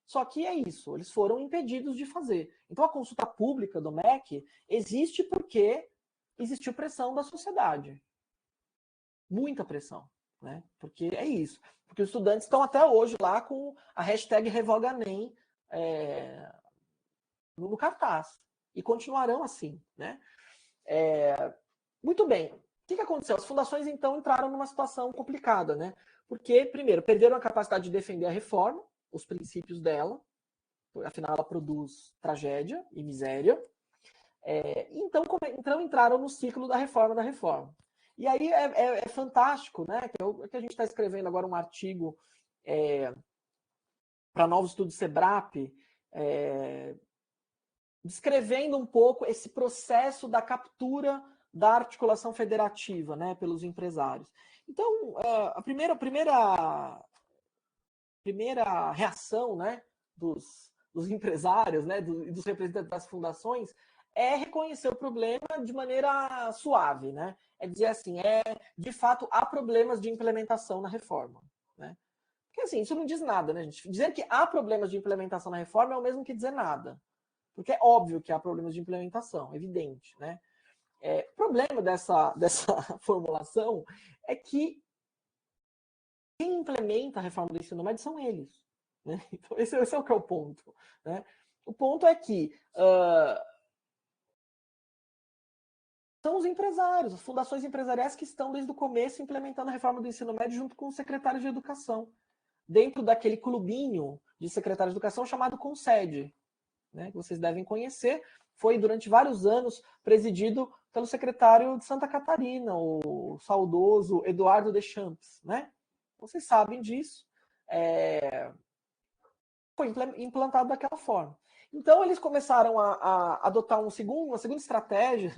Só que é isso, eles foram impedidos de fazer. Então a consulta pública do MEC existe porque existiu pressão da sociedade. Muita pressão, né? Porque é isso. Porque os estudantes estão até hoje lá com a hashtag RevogaNEM no cartaz. E continuarão assim, né? Muito bem. O que aconteceu? As fundações, então, entraram numa situação complicada, né? Porque, primeiro, perderam a capacidade de defender a reforma, os princípios dela, afinal ela produz tragédia e miséria. Então entraram no ciclo da reforma. E aí é fantástico, né? Que a gente está escrevendo agora um artigo para Novos Estudos SEBRAP, descrevendo um pouco esse processo da captura da articulação federativa, né, pelos empresários. Então, a primeira reação, né, dos empresários, né, dos representantes das fundações, é reconhecer o problema de maneira suave, né? É dizer assim, de fato há problemas de implementação na reforma, né? Porque assim, isso não diz nada, né, gente? Dizer que há problemas de implementação na reforma é o mesmo que dizer nada. Porque é óbvio que há problemas de implementação, evidente, né? O problema dessa formulação é que quem implementa a reforma do ensino médio são eles. Né? Então, esse é o que é o ponto. Né? O ponto é que são os empresários, as fundações empresariais que estão desde o começo implementando a reforma do ensino médio junto com os secretários de educação, dentro daquele clubinho de secretários de educação chamado CONSED, né, que vocês devem conhecer, foi durante vários anos presidido pelo secretário de Santa Catarina, o saudoso Eduardo Deschamps. Né? Vocês sabem disso. Foi implantado daquela forma. Então, eles começaram a adotar uma segunda estratégia,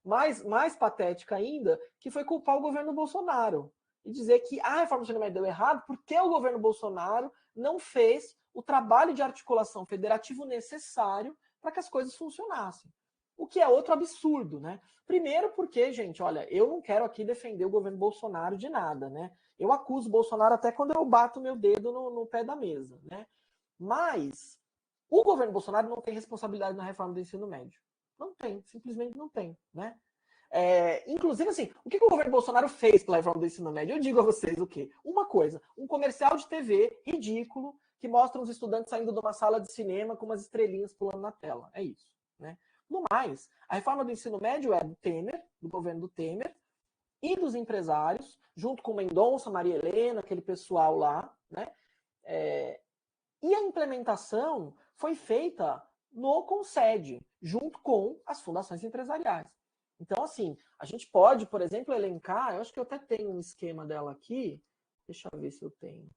mais patética ainda, que foi culpar o governo Bolsonaro. E dizer que a reforma do ensino médio deu errado porque o governo Bolsonaro não fez o trabalho de articulação federativo necessário para que as coisas funcionassem. O que é outro absurdo, né? Primeiro porque, gente, olha, eu não quero aqui defender o governo Bolsonaro de nada, né? Eu acuso o Bolsonaro até quando eu bato meu dedo no pé da mesa, né? Mas o governo Bolsonaro não tem responsabilidade na reforma do ensino médio. Não tem, simplesmente não tem, né? Inclusive, assim, o que o governo Bolsonaro fez pela reforma do ensino médio? Eu digo a vocês o quê? Uma coisa, um comercial de TV ridículo que mostra os estudantes saindo de uma sala de cinema com umas estrelinhas pulando na tela. É isso, né? No mais, a reforma do ensino médio é do Temer, do governo do Temer, e dos empresários, junto com Mendonça, Maria Helena, aquele pessoal lá, né? E a implementação foi feita no Concede, junto com as fundações empresariais. Então, assim, a gente pode, por exemplo, elencar, eu acho que eu até tenho um esquema dela aqui, deixa eu ver se eu tenho.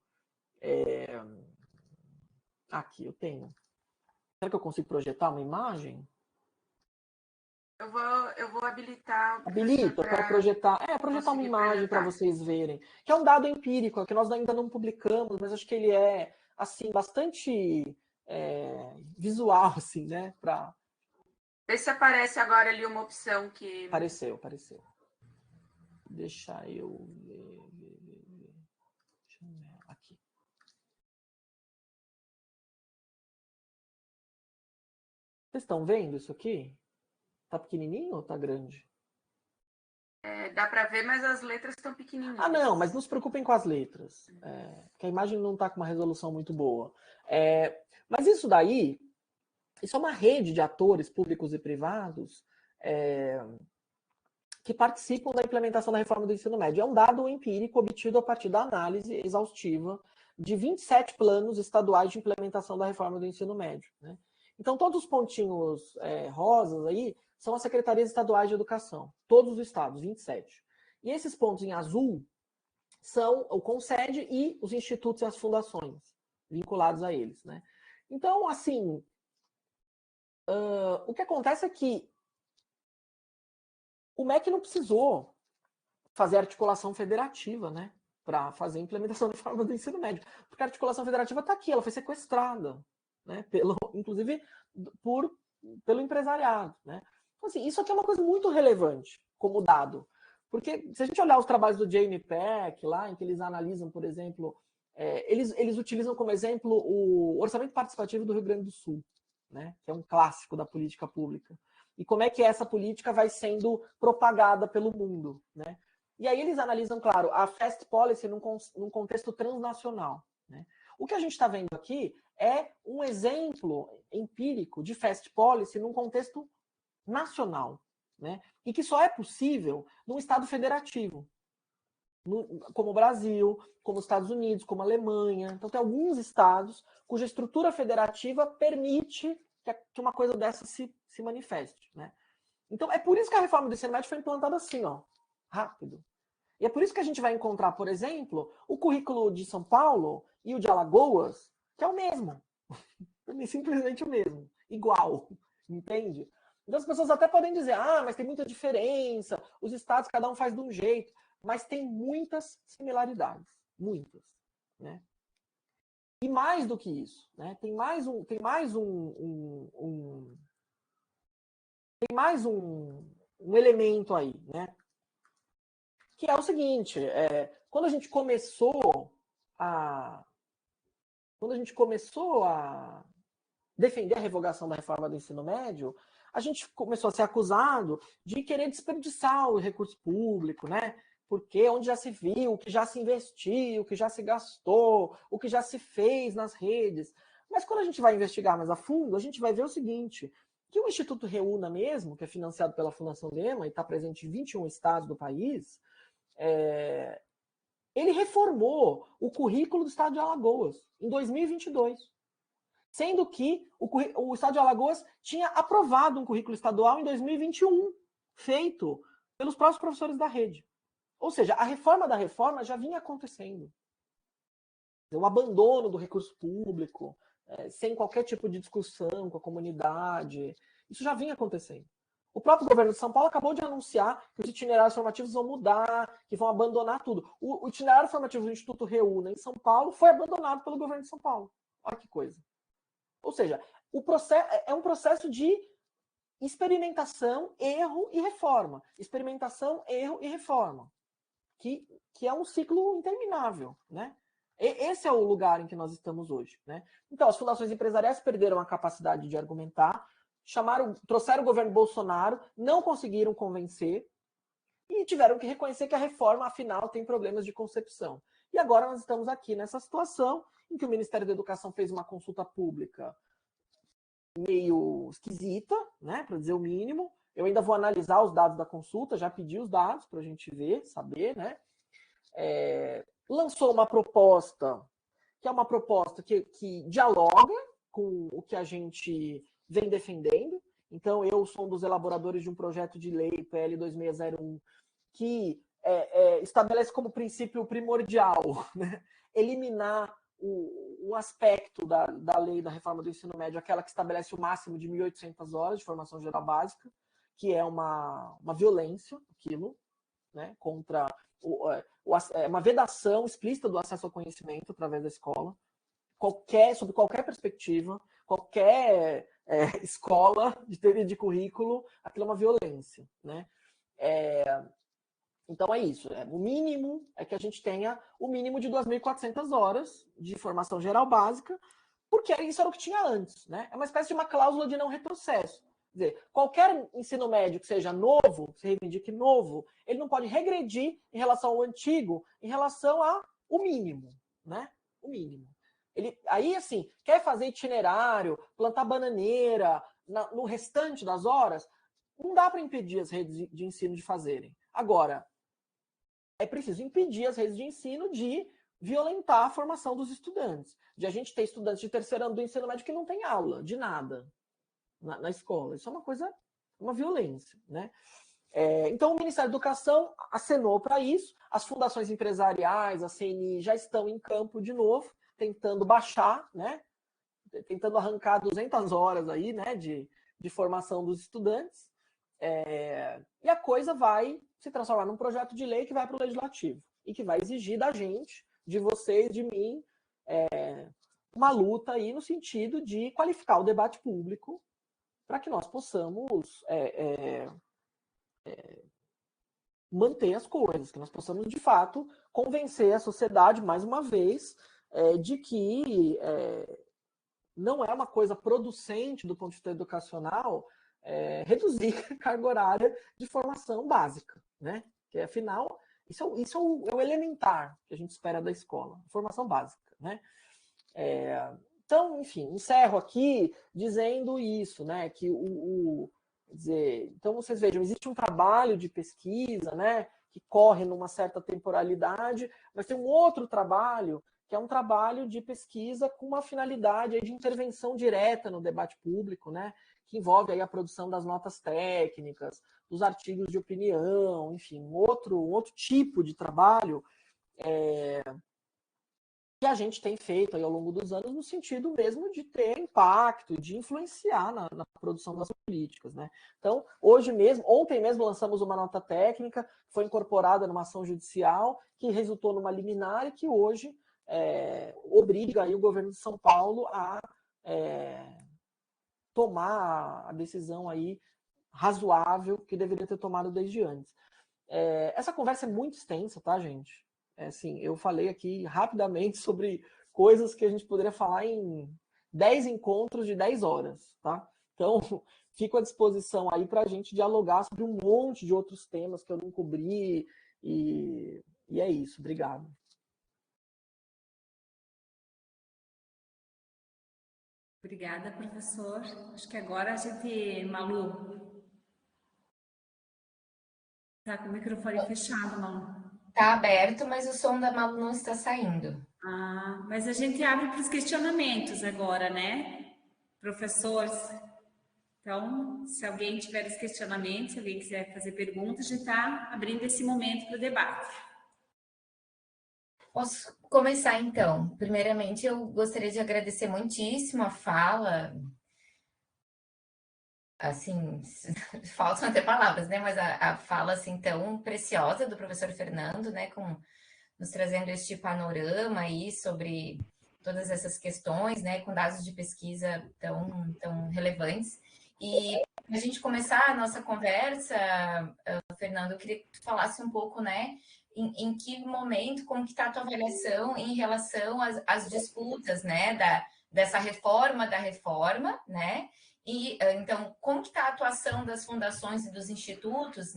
Aqui, eu tenho. Será que eu consigo projetar uma imagem? Eu vou habilitar. Habilita para projetar. Projetar uma imagem para vocês verem. Que é um dado empírico, que nós ainda não publicamos, mas acho que ele é, assim, bastante visual, assim, né? Vê se aparece agora ali uma opção que. Apareceu. Deixa eu ver. Deixa eu ver. Aqui. Vocês estão vendo isso aqui? Tá pequenininho ou tá grande? Dá para ver, mas as letras estão pequenininhas. Ah, não, mas não se preocupem com as letras. Porque a imagem não está com uma resolução muito boa. Mas isso daí, isso é uma rede de atores públicos e privados que participam da implementação da reforma do ensino médio. É um dado empírico obtido a partir da análise exaustiva de 27 planos estaduais de implementação da reforma do ensino médio, né? Então, todos os pontinhos rosas aí são as secretarias estaduais de educação, todos os estados, 27. E esses pontos em azul são o Concede e os institutos e as fundações vinculados a eles, né? Então, assim, o que acontece é que o MEC não precisou fazer articulação federativa, né, para fazer a implementação da reforma do ensino médio, porque a articulação federativa está aqui, ela foi sequestrada, né, inclusive pelo empresariado, né? Então, assim, isso aqui é uma coisa muito relevante como dado, porque se a gente olhar os trabalhos do Jamie Peck lá, em que eles analisam, por exemplo, eles utilizam como exemplo o orçamento participativo do Rio Grande do Sul, né, que é um clássico da política pública, e como é que essa política vai sendo propagada pelo mundo, né? E aí eles analisam, claro, a Fast Policy num contexto transnacional, né? O que a gente está vendo aqui é um exemplo empírico de Fast Policy num contexto nacional, né? E que só é possível num Estado federativo, como o Brasil, como os Estados Unidos, como a Alemanha. Então tem alguns estados cuja estrutura federativa permite que uma coisa dessa se manifeste, né? Então é por isso que a reforma do ensino médio foi implantada assim, ó, rápido. E é por isso que a gente vai encontrar, por exemplo, o currículo de São Paulo e o de Alagoas, que é o mesmo. Simplesmente o mesmo. Igual. Entende? Então as pessoas até podem dizer, mas tem muita diferença, os estados, cada um faz de um jeito, mas tem muitas similaridades. Muitas. Né? E mais do que isso, né? Tem mais um elemento aí, né? Que é o seguinte, quando a gente começou a defender a revogação da reforma do ensino médio, a gente começou a ser acusado de querer desperdiçar o recurso público, né? Porque onde já se viu, o que já se investiu, o que já se gastou, o que já se fez nas redes. Mas quando a gente vai investigar mais a fundo, a gente vai ver o seguinte, que o Instituto Reúna mesmo, que é financiado pela Fundação Lema e está presente em 21 estados do país, ele reformou o currículo do estado de Alagoas em 2022. Sendo que o estado de Alagoas tinha aprovado um currículo estadual em 2021, feito pelos próprios professores da rede. Ou seja, a reforma da reforma já vinha acontecendo. O abandono do recurso público, sem qualquer tipo de discussão com a comunidade, isso já vinha acontecendo. O próprio governo de São Paulo acabou de anunciar que os itinerários formativos vão mudar, que vão abandonar tudo. O itinerário formativo do Instituto Reúna em São Paulo foi abandonado pelo governo de São Paulo. Olha que coisa. Ou seja, o processo é um processo de experimentação, erro e reforma. Experimentação, erro e reforma. que é um ciclo interminável, né? Esse é o lugar em que nós estamos hoje, né? Então, as fundações empresariais perderam a capacidade de argumentar, trouxeram o governo Bolsonaro, não conseguiram convencer e tiveram que reconhecer que a reforma, afinal, tem problemas de concepção. E agora nós estamos aqui nessa situação em que o Ministério da Educação fez uma consulta pública meio esquisita, né, para dizer o mínimo. Eu ainda vou analisar os dados da consulta, já pedi os dados para a gente ver, saber, né? Lançou uma proposta, que é uma proposta que dialoga com o que a gente vem defendendo. Então, eu sou um dos elaboradores de um projeto de lei, PL 2601, que estabelece como princípio primordial, né, eliminar o aspecto da lei da reforma do ensino médio, aquela que estabelece o máximo de 1.800 horas de formação geral básica, que é uma violência, aquilo, né, contra uma vedação explícita do acesso ao conhecimento através da escola, sob qualquer perspectiva, qualquer escola de teoria de currículo, aquilo é uma violência, né? Então é isso. O mínimo é que a gente tenha o mínimo de 2.400 horas de formação geral básica, porque isso era o que tinha antes, né? É uma espécie de uma cláusula de não retrocesso. Quer dizer, qualquer ensino médio que seja novo, se reivindique novo, ele não pode regredir em relação ao antigo, em relação ao mínimo, né? O mínimo. Aí, assim, quer fazer itinerário, plantar bananeira no restante das horas, não dá para impedir as redes de ensino de fazerem. Agora, é preciso impedir as redes de ensino de violentar a formação dos estudantes. De a gente ter estudantes de terceiro ano do ensino médio que não tem aula de nada na escola. Isso é uma violência, né? Então, o Ministério da Educação acenou para isso. As fundações empresariais, a CNI, já estão em campo de novo, tentando baixar, né? Tentando arrancar 200 horas aí, né? de formação dos estudantes. E a coisa vai se transformar num projeto de lei que vai para o legislativo e que vai exigir da gente, de vocês, de mim, uma luta aí no sentido de qualificar o debate público para que nós possamos manter as coisas, que nós possamos, de fato, convencer a sociedade, mais uma vez, de que não é uma coisa producente do ponto de vista educacional reduzir a carga horária de formação básica, né? Que, afinal, isso é o elementar que a gente espera da escola, formação básica, né? Então, enfim, encerro aqui dizendo isso, né? Que quer dizer, então vocês vejam, existe um trabalho de pesquisa, né? Que corre numa certa temporalidade, mas tem um outro trabalho que é um trabalho de pesquisa com uma finalidade aí de intervenção direta no debate público, né? Que envolve aí a produção das notas técnicas, dos artigos de opinião, enfim, um outro tipo de trabalho que a gente tem feito aí ao longo dos anos no sentido mesmo de ter impacto, de influenciar na produção das políticas, né? Então, ontem mesmo lançamos uma nota técnica, foi incorporada numa ação judicial, que resultou numa liminar e que hoje obriga aí o governo de São Paulo a tomar a decisão aí razoável que deveria ter tomado desde antes. Essa conversa é muito extensa, tá, gente? Assim, eu falei aqui rapidamente sobre coisas que a gente poderia falar em 10 encontros de 10 horas, tá? Então, fico à disposição aí para a gente dialogar sobre um monte de outros temas que eu não cobri, e é isso. Obrigado. Obrigada, professor. Acho que agora a gente, Malu, está com o microfone fechado, Malu. Está aberto, mas o som da Malu não está saindo. Mas a gente abre para os questionamentos agora, né, professores? Então, se alguém tiver os questionamentos, se alguém quiser fazer perguntas, a gente está abrindo esse momento para o debate. Posso começar, então? Primeiramente, eu gostaria de agradecer muitíssimo a fala, assim, faltam até palavras, né? Mas a fala, assim, tão preciosa do professor Fernando, né? Nos trazendo este panorama aí sobre todas essas questões, né? Com dados de pesquisa tão relevantes. E para a gente começar a nossa conversa, Fernando, eu queria que tu falasse um pouco, né? em que momento, como que está a tua avaliação em relação às disputas, né, dessa reforma da reforma, né? E então, como que está a atuação das fundações e dos institutos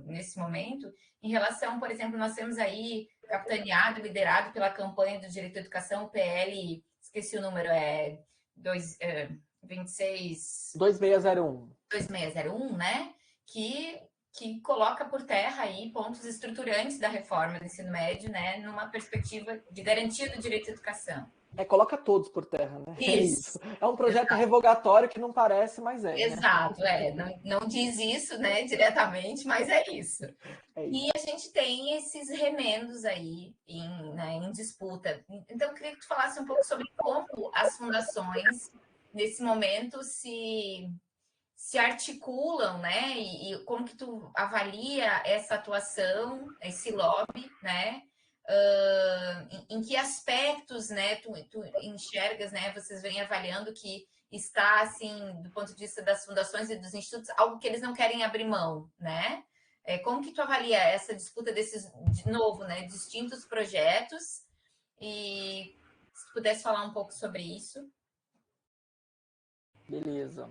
nesse momento, em relação, por exemplo, nós temos aí capitaneado, liderado pela campanha do Direito à Educação, o PL, esqueci o número, 26... 2601. 2601, né? Que coloca por terra aí pontos estruturantes da reforma do ensino médio, né? Numa perspectiva de garantia do direito à educação. Coloca todos por terra, né? Isso. É isso. É um projeto revogatório que não parece, mas é. Exato, né? não diz isso, né, diretamente, mas é isso. É isso. E a gente tem esses remendos aí em disputa. Então, eu queria que tu falasse um pouco sobre como as fundações, nesse momento, se articulam, né? E como que tu avalia essa atuação, esse lobby, né? Em que aspectos, né, tu enxergas, né? Vocês vêm avaliando que está, assim, do ponto de vista das fundações e dos institutos, algo que eles não querem abrir mão, né? Como que tu avalia essa disputa desses, de novo, né, distintos projetos? E se tu pudesse falar um pouco sobre isso. Beleza.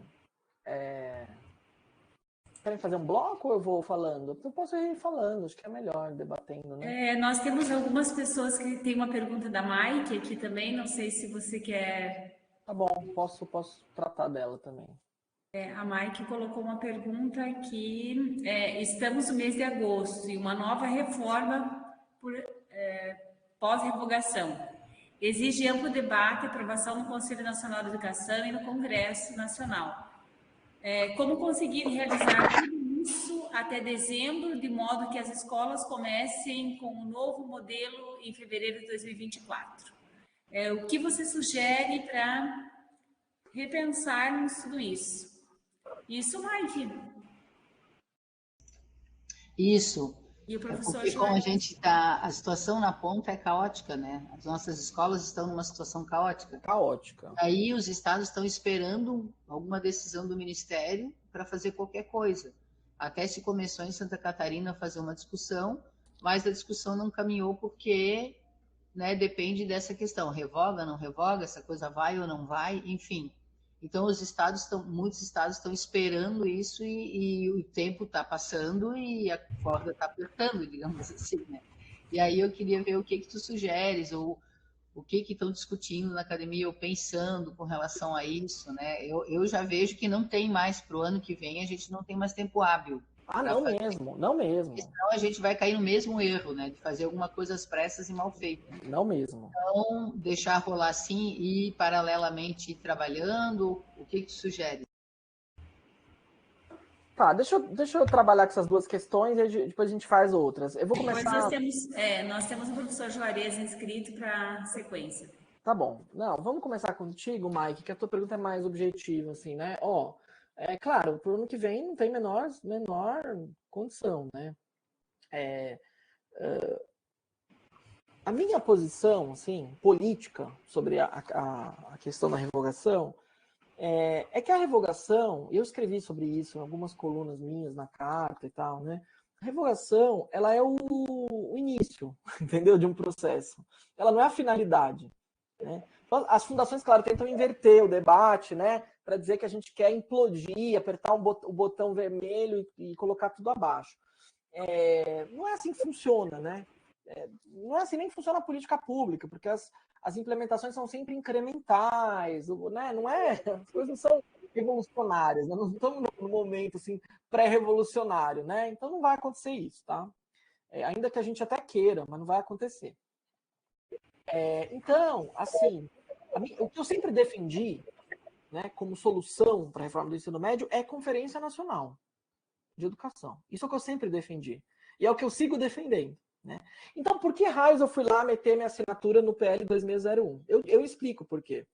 Querem fazer um bloco ou eu vou falando? Eu posso ir falando, acho que é melhor, debatendo, né? Nós temos algumas pessoas que têm uma pergunta da Mike aqui também, não sei se você quer... Tá bom, posso tratar dela também. A Mike colocou uma pergunta aqui. Estamos no mês de agosto e uma nova reforma pós-revogação. Exige amplo debate e aprovação no Conselho Nacional de Educação e no Congresso Nacional. Como conseguir realizar tudo isso até dezembro, de modo que as escolas comecem com um novo modelo em fevereiro de 2024? O que você sugere para repensarmos tudo isso? Isso, Mike? Isso. E o professor Porque como a gente está, a situação na ponta é caótica, né? As nossas escolas estão numa situação caótica. Caótica. Aí os estados estão esperando alguma decisão do Ministério para fazer qualquer coisa. Até se começou em Santa Catarina a fazer uma discussão, mas a discussão não caminhou porque, né, depende dessa questão. Revoga, não revoga, essa coisa vai ou não vai, enfim. Então, muitos estados estão esperando isso e o tempo está passando e a corda está apertando, digamos assim, né? E aí eu queria ver o que tu sugeres, ou o que estão discutindo na academia ou pensando com relação a isso, né? Eu já vejo que não tem mais, para o ano que vem, a gente não tem mais tempo hábil. Não mesmo, não mesmo. Porque senão a gente vai cair no mesmo erro, né? De fazer alguma coisa às pressas e mal feita. Não mesmo. Então, deixar rolar assim e paralelamente ir trabalhando, o que tu sugere? Tá, deixa eu trabalhar com essas duas questões e depois a gente faz outras. Eu vou começar... Nós temos o professor Juarez inscrito para sequência. Tá bom. Não, vamos começar contigo, Mike, que a tua pergunta é mais objetiva, assim, né? Claro, pro ano que vem não tem menor condição, né? A minha posição, assim, política sobre a questão da revogação é que a revogação, eu escrevi sobre isso em algumas colunas minhas na carta e tal, né? A revogação, ela é o início, entendeu? De um processo. Ela não é a finalidade, né? As fundações, claro, tentam inverter o debate, né? Para dizer que a gente quer implodir, apertar o botão vermelho e colocar tudo abaixo. Não é assim que funciona, né? Não é assim nem que funciona a política pública, porque as implementações são sempre incrementais, né? Não é, as coisas não são revolucionárias, né? Não estamos no momento assim, pré-revolucionário, né? Então não vai acontecer isso, tá? Ainda que a gente até queira, mas não vai acontecer. Então, assim, o que eu sempre defendi, né, como solução para a reforma do ensino médio é Conferência Nacional de Educação. Isso é o que eu sempre defendi. E é o que eu sigo defendendo. Né? Então, por que raios eu fui lá meter minha assinatura no PL 2601? Eu explico por quê.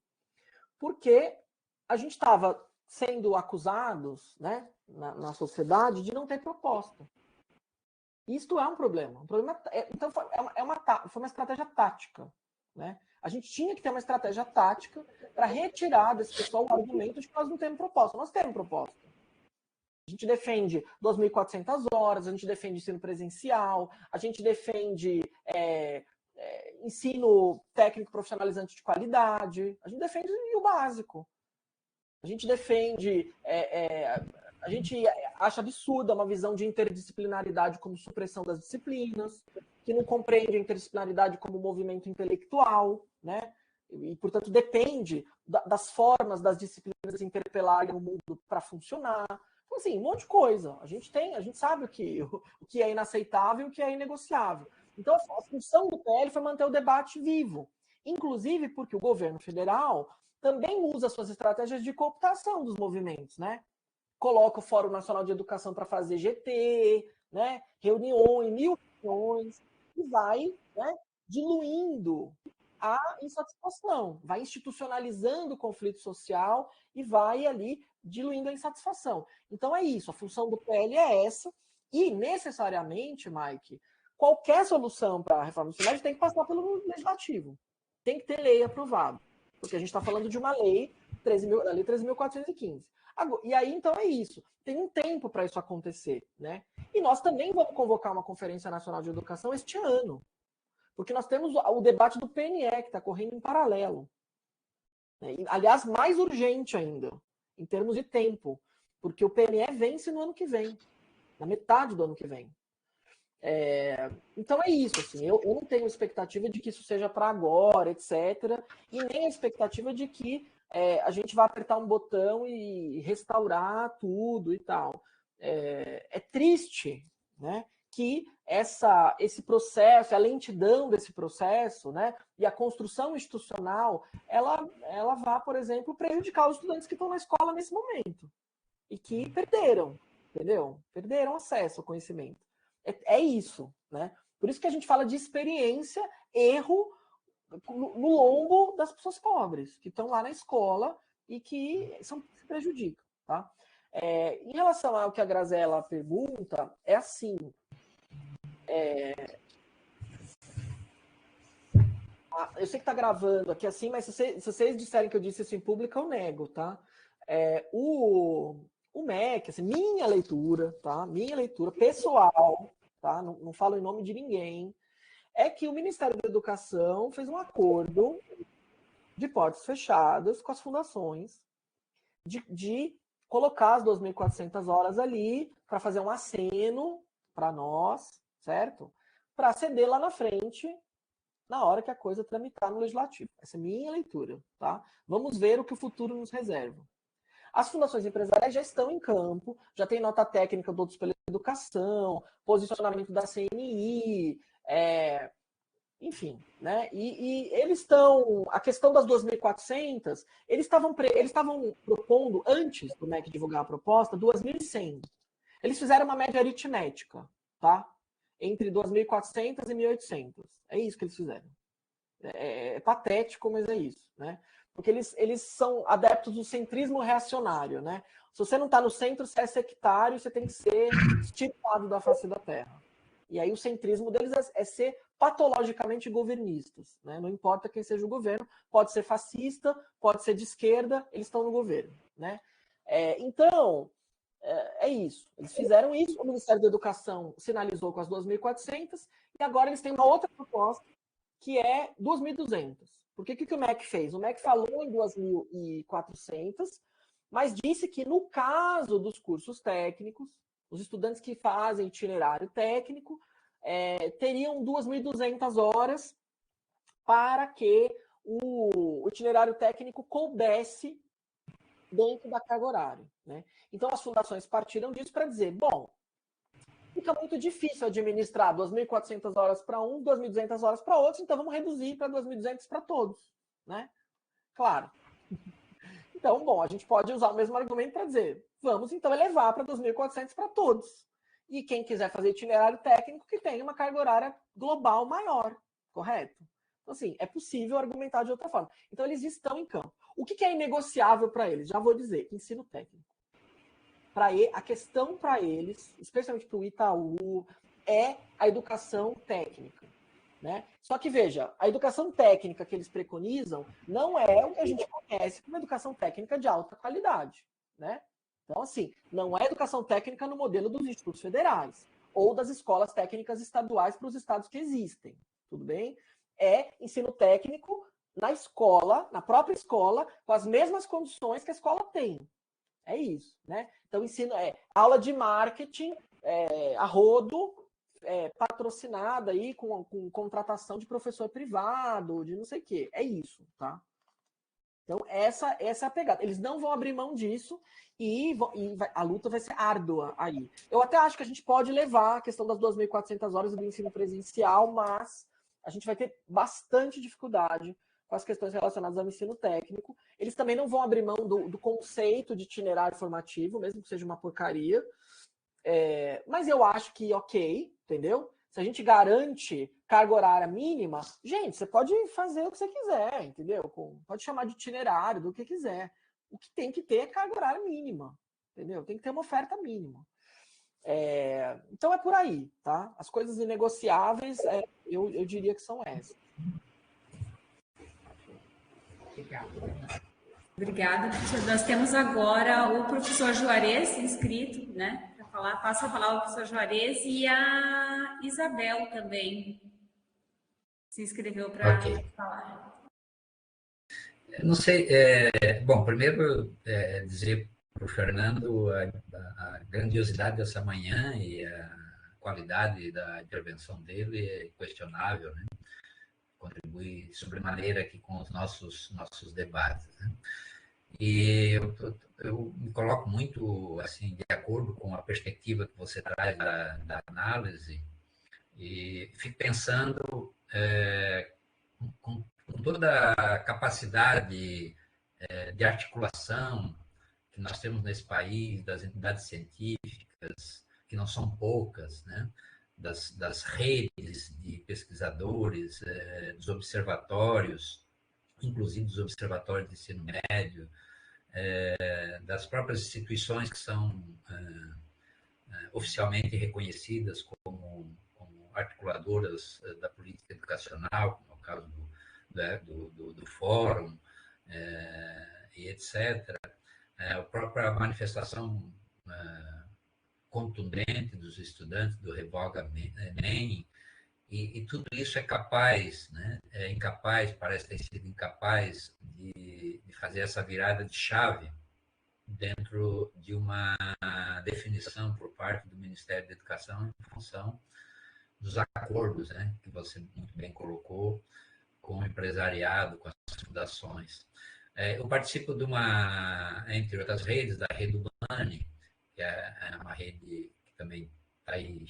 Porque a gente estava sendo acusados, né, na sociedade de não ter proposta. Isto é um problema. Então, foi uma estratégia tática. Né? A gente tinha que ter uma estratégia tática para retirar desse pessoal o argumento de que nós não temos proposta. Nós temos proposta. A gente defende 2.400 horas, a gente defende ensino presencial, a gente defende ensino técnico profissionalizante de qualidade, a gente defende o básico. A gente defende, a gente acha absurda uma visão de interdisciplinaridade como supressão das disciplinas, que não compreende a interdisciplinaridade como movimento intelectual, né? E, portanto, depende das formas das disciplinas interpelarem o mundo para funcionar. Então, assim, um monte de coisa. A gente sabe o que é inaceitável e o que é inegociável. Então, a função do PL foi manter o debate vivo. Inclusive porque o governo federal também usa suas estratégias de cooptação dos movimentos, né? Coloca o Fórum Nacional de Educação para fazer GT, né? Reuniões, 1000 reuniões, e vai, né, diluindo a insatisfação, vai institucionalizando o conflito social e vai ali diluindo a insatisfação. Então é isso, a função do PL é essa, e necessariamente, Mike, qualquer solução para a reforma do ensino médio tem que passar pelo legislativo, tem que ter lei aprovada, porque a gente está falando de uma lei, a lei 13.415. E aí, então, é isso. Tem um tempo para isso acontecer, né? E nós também vamos convocar uma Conferência Nacional de Educação este ano, porque nós temos o debate do PNE, que está correndo em paralelo. Aliás, mais urgente ainda, em termos de tempo, porque o PNE vence no ano que vem, na metade do ano que vem. Então é isso, assim, eu não tenho expectativa de que isso seja para agora, etc., e nem a expectativa de que a gente vai apertar um botão e restaurar tudo e tal. É triste, né, que esse processo, a lentidão desse processo, né, e a construção institucional, ela vá, por exemplo, prejudicar os estudantes que estão na escola nesse momento e que perderam, entendeu? Perderam acesso ao conhecimento. É isso, né? Por isso que a gente fala de experiência, erro no lombo das pessoas pobres, que estão lá na escola e que se prejudicam, tá? Em relação ao que a Grazela pergunta, é assim, eu sei que está gravando aqui assim, mas se vocês disserem que eu disse isso em público, eu nego, tá? O MEC, assim, minha leitura, tá? Minha leitura pessoal, tá? Não falo em nome de ninguém, é que o Ministério da Educação fez um acordo de portas fechadas com as fundações de colocar as 2.400 horas ali para fazer um aceno para nós, certo? Para ceder lá na frente, na hora que a coisa tramitar no Legislativo. Essa é a minha leitura, tá? Vamos ver o que o futuro nos reserva. As fundações empresariais já estão em campo, já tem nota técnica do Todos pela Educação, posicionamento da CNI, enfim, né? E eles estão, a questão das 2.400, eles estavam propondo, antes do MEC divulgar a proposta, 2.100. Eles fizeram uma média aritmética, tá? Entre 2.400 e 1.800. É isso que eles fizeram. É patético, mas é isso, né? Porque eles são adeptos do centrismo reacionário, né? Se você não está no centro, você é sectário, você tem que ser extirpado da face da terra. E aí o centrismo deles é ser patologicamente governistas, né? Não importa quem seja o governo, pode ser fascista, pode ser de esquerda, eles estão no governo, né? Então, é isso. Eles fizeram isso, o Ministério da Educação sinalizou com as 2.400 e agora eles têm uma outra proposta que é 2.200. Porque o que o MEC fez? O MEC falou em 2.400, mas disse que no caso dos cursos técnicos, os estudantes que fazem itinerário técnico teriam 2.200 horas para que o itinerário técnico coubesse dentro da carga horária, né? Então as fundações partiram disso para dizer, bom, fica muito difícil administrar 2.400 horas para um, 2.200 horas para outros, então vamos reduzir para 2.200 para todos, né? Claro. Então, bom, a gente pode usar o mesmo argumento para dizer, vamos então elevar para 2.400 para todos. E quem quiser fazer itinerário técnico que tenha uma carga horária global maior, correto? Então, assim, é possível argumentar de outra forma. Então, eles estão em campo. O que é inegociável para eles? Já vou dizer, ensino técnico. A questão para eles, especialmente para o Itaú, é a educação técnica, né? Só que, veja, a educação técnica que eles preconizam não é o que a gente conhece como educação técnica de alta qualidade, né? Então, assim, não é educação técnica no modelo dos institutos federais ou das escolas técnicas estaduais para os estados que existem, tudo bem? É ensino técnico na escola, na própria escola, com as mesmas condições que a escola tem. É isso, né? Então, ensino aula de marketing a rodo, patrocinada aí com contratação de professor privado, de não sei o quê. É isso, tá? Então, essa é a pegada. Eles não vão abrir mão disso a luta vai ser árdua aí. Eu até acho que a gente pode levar a questão das 2.400 horas do ensino presencial, mas a gente vai ter bastante dificuldade com as questões relacionadas ao ensino técnico. Eles também não vão abrir mão do conceito de itinerário formativo, mesmo que seja uma porcaria. Mas eu acho que ok, entendeu? Se a gente garante carga horária mínima, gente, você pode fazer o que você quiser, entendeu? Pode chamar de itinerário, do que quiser. O que tem que ter é carga horária mínima, entendeu? Tem que ter uma oferta mínima. Então é por aí, tá? As coisas inegociáveis, eu diria que são essas. Obrigada, professor. Nós temos agora o professor Juarez inscrito, né? Para falar, passa a palavra ao professor Juarez e a Isabel também se inscreveu para falar. Não sei, bom, primeiro dizer para o Fernando a grandiosidade dessa manhã e a qualidade da intervenção dele é questionável, né? Contribui sobremaneira aqui com os nossos debates, né? E eu me coloco muito assim de acordo com a perspectiva que você traz da análise e fico pensando com toda a capacidade de articulação que nós temos nesse país, das entidades científicas, que não são poucas, né? Das redes de pesquisadores, dos observatórios, inclusive dos observatórios de ensino médio, das próprias instituições que são oficialmente reconhecidas como articuladoras da política educacional, como é o caso do Fórum, e etc. A própria manifestação contundente dos estudantes do Revoga Enem, e tudo isso é capaz, né? Parece ter sido incapaz de fazer essa virada de chave dentro de uma definição por parte do Ministério da Educação em função dos acordos, né, que você muito bem colocou, com o empresariado, com as fundações. Eu participo de entre outras redes, da Rede Ubani, que é uma rede que também está aí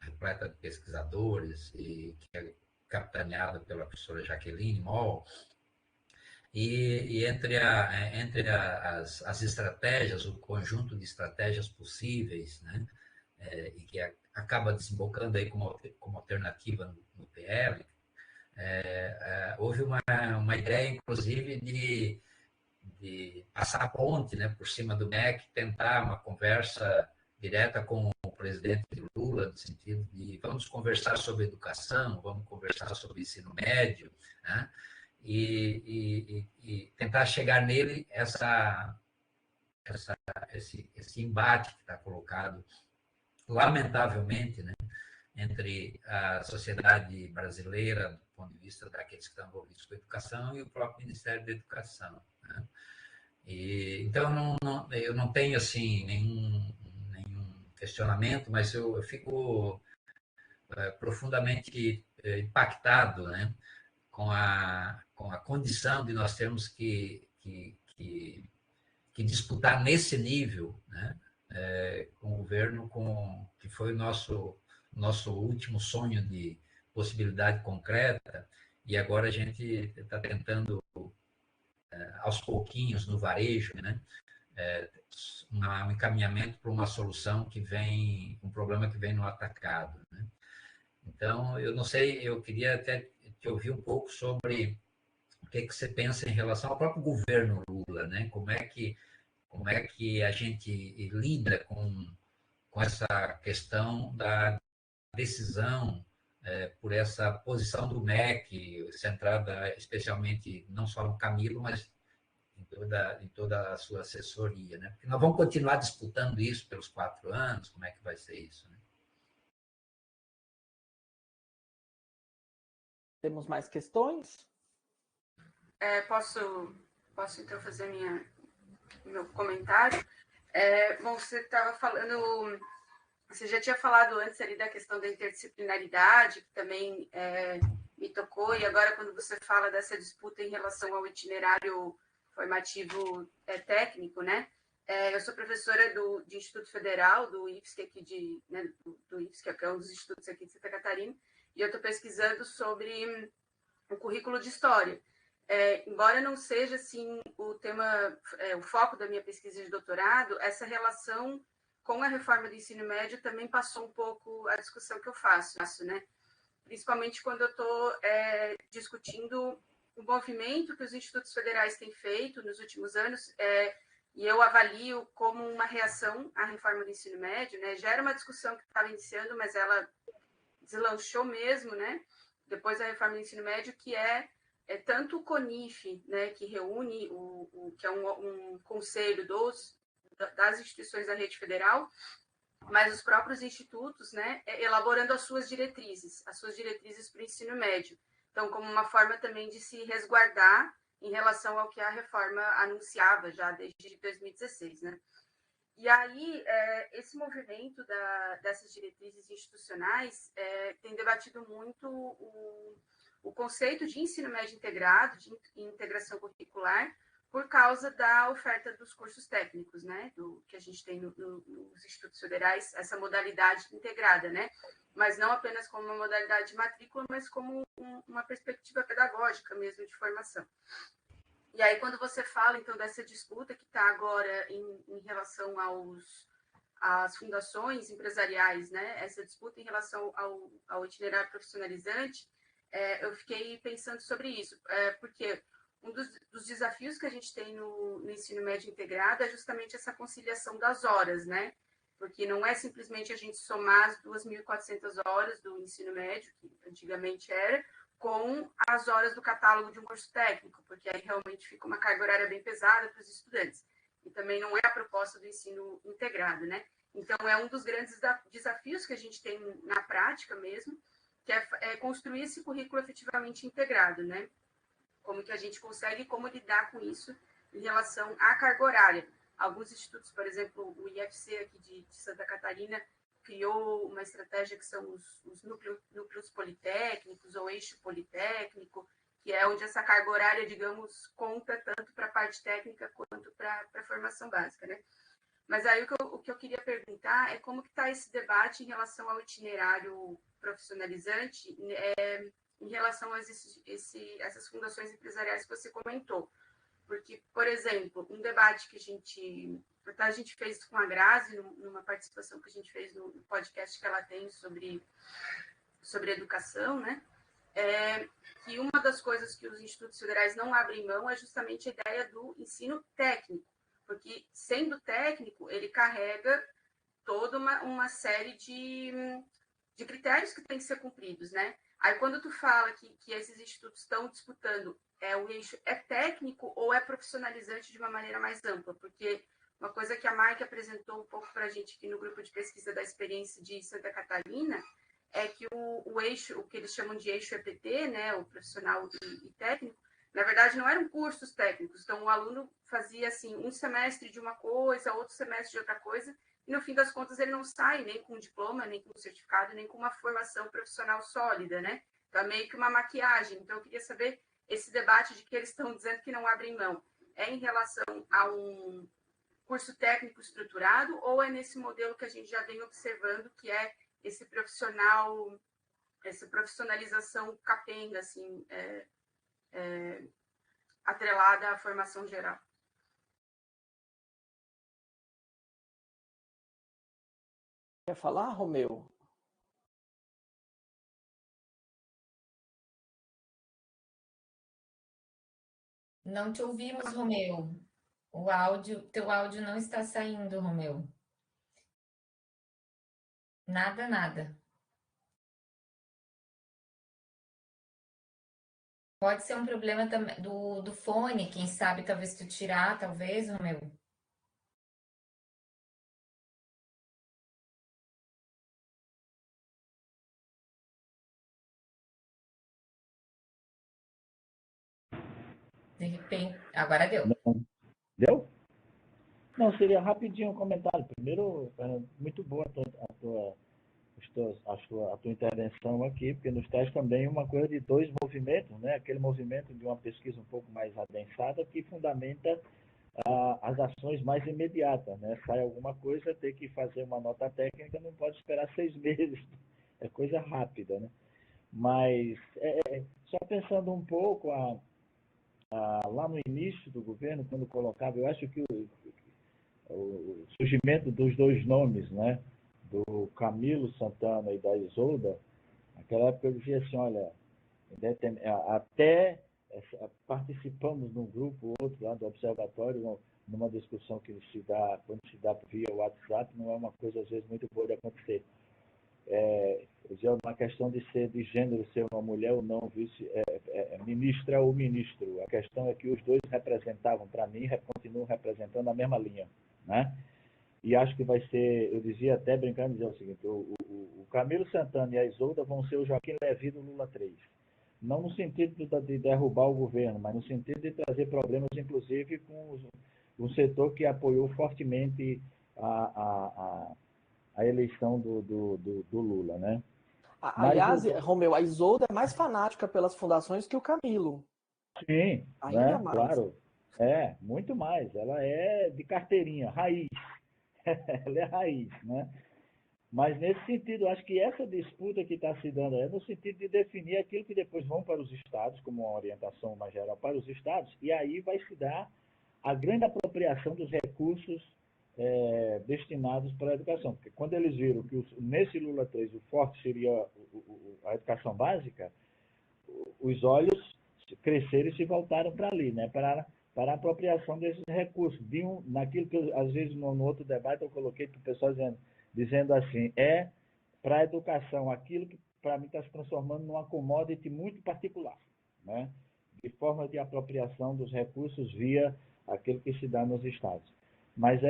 repleta de pesquisadores e que é capitaneada pela professora Jaqueline Moll. E entre as estratégias, o conjunto de estratégias possíveis, né, e que acaba desembocando aí como alternativa no PL, houve uma ideia, inclusive, de passar a ponte, né, por cima do MEC, tentar uma conversa direta com o presidente Lula, no sentido de vamos conversar sobre educação, vamos conversar sobre ensino médio, né, e tentar chegar nele esse embate que está colocado, lamentavelmente, né, entre a sociedade brasileira, do ponto de vista daqueles que estão envolvidos com a educação, e o próprio Ministério da Educação, né? Então, eu não tenho assim, nenhum questionamento, mas eu fico profundamente impactado, né, com a condição de nós termos que disputar nesse nível, né, com o governo, que foi o nosso último sonho de possibilidade concreta, e agora a gente está tentando, aos pouquinhos, no varejo, né, um encaminhamento para uma solução um problema que vem no atacado, né? Então, eu não sei, eu queria até te ouvir um pouco sobre o que você pensa em relação ao próprio governo Lula, né? Como é que a gente lida com essa questão da decisão por essa posição do MEC, centrada especialmente não só no Camilo, mas em toda a sua assessoria, né? Porque nós vamos continuar disputando isso pelos 4 anos, como é que vai ser isso, né? Temos mais questões? Posso então fazer meu comentário? Bom, você estava falando, você já tinha falado antes ali da questão da interdisciplinaridade, que também me tocou, e agora quando você fala dessa disputa em relação ao itinerário formativo técnico, né? Eu sou professora de Instituto Federal, do IFSC aqui né, do IFSC, que é um dos institutos aqui de Santa Catarina, e eu estou pesquisando sobre o currículo de História. Embora não seja assim o tema, o foco da minha pesquisa de doutorado, essa relação com a reforma do ensino médio também passou um pouco a discussão que eu faço, né? Principalmente quando eu estou discutindo o movimento que os institutos federais têm feito nos últimos anos, e eu avalio como uma reação à reforma do ensino médio, né? Já era uma discussão que estava iniciando, mas ela deslanchou mesmo, né? Depois da reforma do ensino médio, que é tanto o CONIF, né, que reúne que é um conselho das instituições da rede federal, mas os próprios institutos, né, elaborando as suas diretrizes para o ensino médio. Então, como uma forma também de se resguardar em relação ao que a reforma anunciava já desde 2016, né? E aí, esse movimento dessas diretrizes institucionais tem debatido muito o conceito de ensino médio integrado, de integração curricular, por causa da oferta dos cursos técnicos, né? Que a gente tem nos institutos federais, essa modalidade integrada, né? Mas não apenas como uma modalidade de matrícula, mas como uma perspectiva pedagógica mesmo de formação. E aí, quando você fala, então, dessa disputa que está agora em relação às fundações empresariais, né? Essa disputa em relação ao itinerário profissionalizante, eu fiquei pensando sobre isso, porque um dos desafios que a gente tem no ensino médio integrado é justamente essa conciliação das horas, né? Porque não é simplesmente a gente somar as 2.400 horas do ensino médio, que antigamente era, com as horas do catálogo de um curso técnico, porque aí realmente fica uma carga horária bem pesada para os estudantes. E também não é a proposta do ensino integrado, né? Então, é um dos grandes desafios que a gente tem na prática mesmo, que é construir esse currículo efetivamente integrado, né? Como que a gente consegue, como lidar com isso em relação à carga horária. Alguns institutos, por exemplo, o IFC aqui de Santa Catarina, criou uma estratégia que são os núcleos politécnicos ou eixo politécnico, que é onde essa carga horária, digamos, conta tanto para a parte técnica quanto para a formação básica, né? Mas aí o que eu queria perguntar é como que está esse debate em relação ao itinerário profissionalizante em relação a essas fundações empresariais que você comentou. Porque, por exemplo, um debate que a gente fez com a Grazi, numa participação que a gente fez no podcast que ela tem sobre educação, né? Que uma das coisas que os institutos federais não abrem mão é justamente a ideia do ensino técnico, porque, sendo técnico, ele carrega toda uma série de critérios que têm que ser cumpridos, né? Aí, quando tu fala que esses institutos estão disputando o eixo é técnico ou é profissionalizante de uma maneira mais ampla, porque uma coisa que a Mike apresentou um pouco para a gente aqui no grupo de pesquisa da experiência de Santa Catarina é que o eixo, o que eles chamam de eixo EPT, né, o profissional e técnico, na verdade não eram cursos técnicos, então o aluno fazia assim um semestre de uma coisa, outro semestre de outra coisa, e no fim das contas ele não sai nem com diploma, nem com certificado, nem com uma formação profissional sólida, né? Então é meio que uma maquiagem. Então eu queria saber esse debate de que eles estão dizendo que não abrem mão, é em relação a um curso técnico estruturado ou é nesse modelo que a gente já vem observando, que é esse profissional, essa profissionalização capenga, assim, atrelada à formação geral? Quer falar, Romeu? Não te ouvimos, Romeu. Teu áudio não está saindo, Romeu. Nada, nada. Pode ser um problema também do fone, quem sabe talvez tu tirar, talvez, Romeu. De repente, agora deu. Não. Deu? Não, seria rapidinho um comentário. Primeiro, muito boa a tua intervenção aqui, porque nos traz também uma coisa de dois movimentos, né? Aquele movimento de uma pesquisa um pouco mais adensada que fundamenta as ações mais imediatas, né? Sai alguma coisa, tem que fazer uma nota técnica, não pode esperar 6 meses, é coisa rápida, né? Mas, só pensando um pouco, lá no início do governo, quando colocava, eu acho que o surgimento dos dois nomes, né? Do Camilo Santana e da Isolda, naquela época eu dizia assim, olha, até participamos num grupo, outro lá do Observatório, numa discussão que se dá, quando se dá via WhatsApp, não é uma coisa, às vezes, muito boa de acontecer. Uma questão de ser de gênero, ser uma mulher ou não, ministra ou ministro. A questão é que os dois representavam, para mim, continuam representando a mesma linha, né? E acho que vai ser, eu dizia até brincando, dizia o seguinte, o Camilo Santana e a Isolda vão ser o Joaquim Levy do Lula 3. Não no sentido de derrubar o governo, mas no sentido de trazer problemas, inclusive, com o setor que apoiou fortemente a eleição do Lula, né? Aliás, Romeu, a Isolda é mais fanática pelas fundações que o Camilo. Sim, ainda né? mais. Claro. Muito mais. Ela é de carteirinha, raiz. Ela é raiz, né? Mas, nesse sentido, acho que essa disputa que está se dando é no sentido de definir aquilo que depois vão para os estados, como uma orientação mais geral para os estados, e aí vai se dar a grande apropriação dos recursos destinados para a educação. Porque quando eles viram que nesse Lula 3 o forte seria a educação básica, os olhos cresceram e se voltaram para ali, né? Para a apropriação desses recursos. Naquilo que, às vezes, no outro debate eu coloquei para o pessoal dizendo assim, para a educação aquilo que, para mim, está se transformando numa commodity muito particular, né? De forma de apropriação dos recursos via aquilo que se dá nos estados. Mas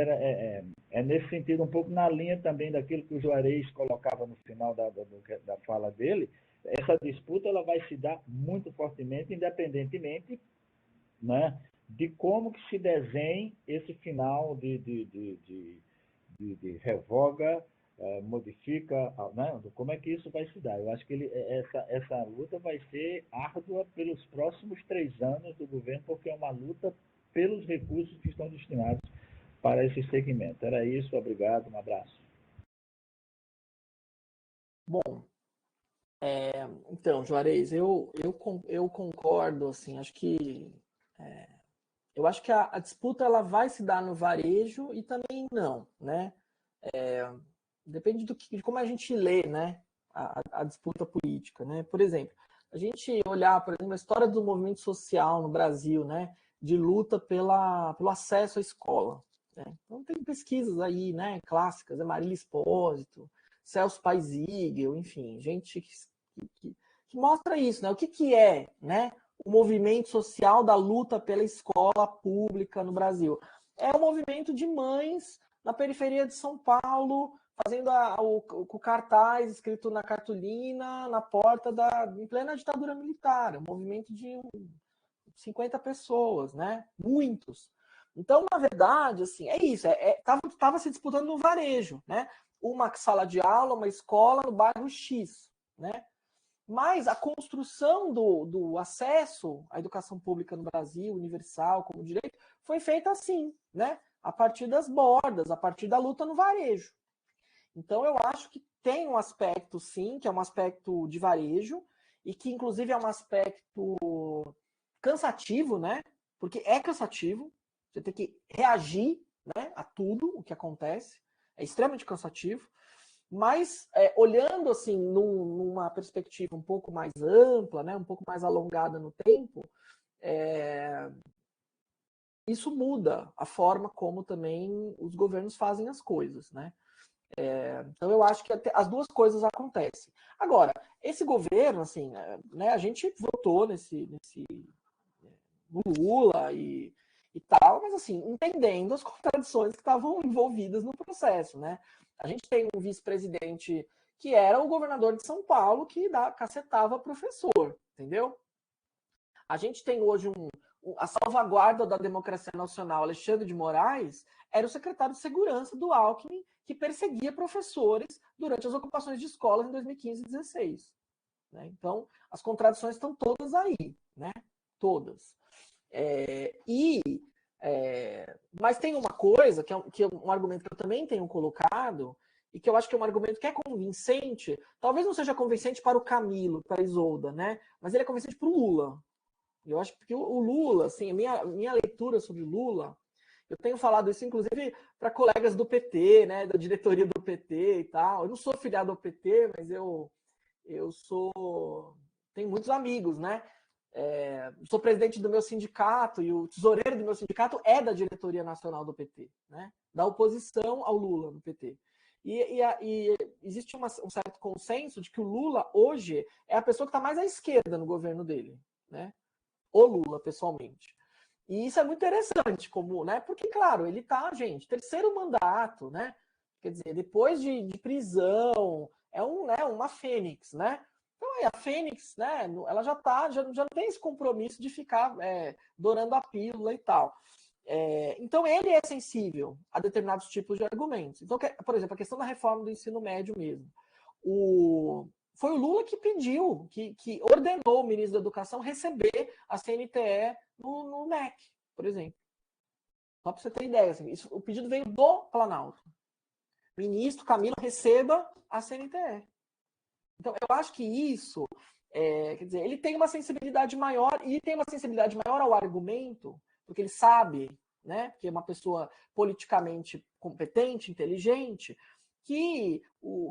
nesse sentido, um pouco na linha também daquilo que o Juarez colocava no final da fala dele. Essa disputa ela vai se dar muito fortemente, independentemente, né, de como que se desenhe esse final de revoga, modifica, né, como é que isso vai se dar. Eu acho que essa luta vai ser árdua pelos próximos 3 anos do governo, porque é uma luta pelos recursos que estão destinados para esse segmento. Era isso, obrigado, um abraço. Bom, então, Juarez, eu concordo, assim, acho que eu acho que a disputa ela vai se dar no varejo e também não, né? Depende de como a gente lê, né, a disputa política, né? Por exemplo, a gente olhar, por exemplo, a história do movimento social no Brasil, né, de luta pelo acesso à escola, né? Então tem pesquisas aí, né, clássicas, Marília Espósito, Celso Paisígel, enfim, gente que mostra isso, né? O que é, né, o movimento social da luta pela escola pública no Brasil? É um movimento de mães na periferia de São Paulo, fazendo o cartaz escrito na cartolina, na porta em plena ditadura militar, um movimento de 50 pessoas, né? Muitos. Então, na verdade, assim, é isso. Estava se disputando no varejo, né? Uma sala de aula, uma escola no bairro X, né? Mas a construção do acesso à educação pública no Brasil, universal, como direito, foi feita assim, né? A partir das bordas, a partir da luta no varejo. Então, eu acho que tem um aspecto, sim, que é um aspecto de varejo, e que, inclusive, é um aspecto cansativo, né? Porque é cansativo, você tem que reagir, né, a tudo o que acontece, é extremamente cansativo, mas olhando assim numa perspectiva um pouco mais ampla, né, um pouco mais alongada no tempo, isso muda a forma como também os governos fazem as coisas, né? Então, eu acho que as duas coisas acontecem. Agora, esse governo, assim, né, a gente votou no Lula e tal, mas, assim, entendendo as contradições que estavam envolvidas no processo, né? A gente tem um vice-presidente que era o governador de São Paulo que cacetava professor, entendeu? A gente tem hoje a salvaguarda da democracia nacional, Alexandre de Moraes, era o secretário de segurança do Alckmin, que perseguia professores durante as ocupações de escolas em 2015 e 2016. Né? Então, as contradições estão todas aí, né? Todas. Mas tem uma coisa, que é um argumento que eu também tenho colocado, e que eu acho que é um argumento que é convincente, talvez não seja convincente para o Camilo, para a Isolda, né? Mas ele é convincente para o Lula. Eu acho que o Lula, assim, a minha leitura sobre o Lula, eu tenho falado isso, inclusive, para colegas do PT, né, da diretoria do PT e tal. Eu não sou filiado ao PT, mas eu tenho muitos amigos, né? Sou presidente do meu sindicato e o tesoureiro do meu sindicato é da diretoria nacional do PT, né? Da oposição ao Lula no PT. E existe um certo consenso de que o Lula, hoje, é a pessoa que está mais à esquerda no governo dele, né? O Lula, pessoalmente. E isso é muito interessante, né? Porque, claro, ele tá, gente, terceiro mandato, né? Quer dizer, depois de prisão, né, uma fênix, né? Então, a fênix, né, ela já não tem esse compromisso de ficar dourando a pílula e tal. Então, ele é sensível a determinados tipos de argumentos. Então, por exemplo, a questão da reforma do ensino médio mesmo. Foi o Lula que pediu, que ordenou o ministro da Educação receber a CNTE no MEC, por exemplo. Só para você ter ideia, assim, o pedido veio do Planalto. Ministro Camilo, receba a CNTE. Então, eu acho que isso, quer dizer, ele tem uma sensibilidade maior, e tem uma sensibilidade maior ao argumento, porque ele sabe, né, que é uma pessoa politicamente competente, inteligente, que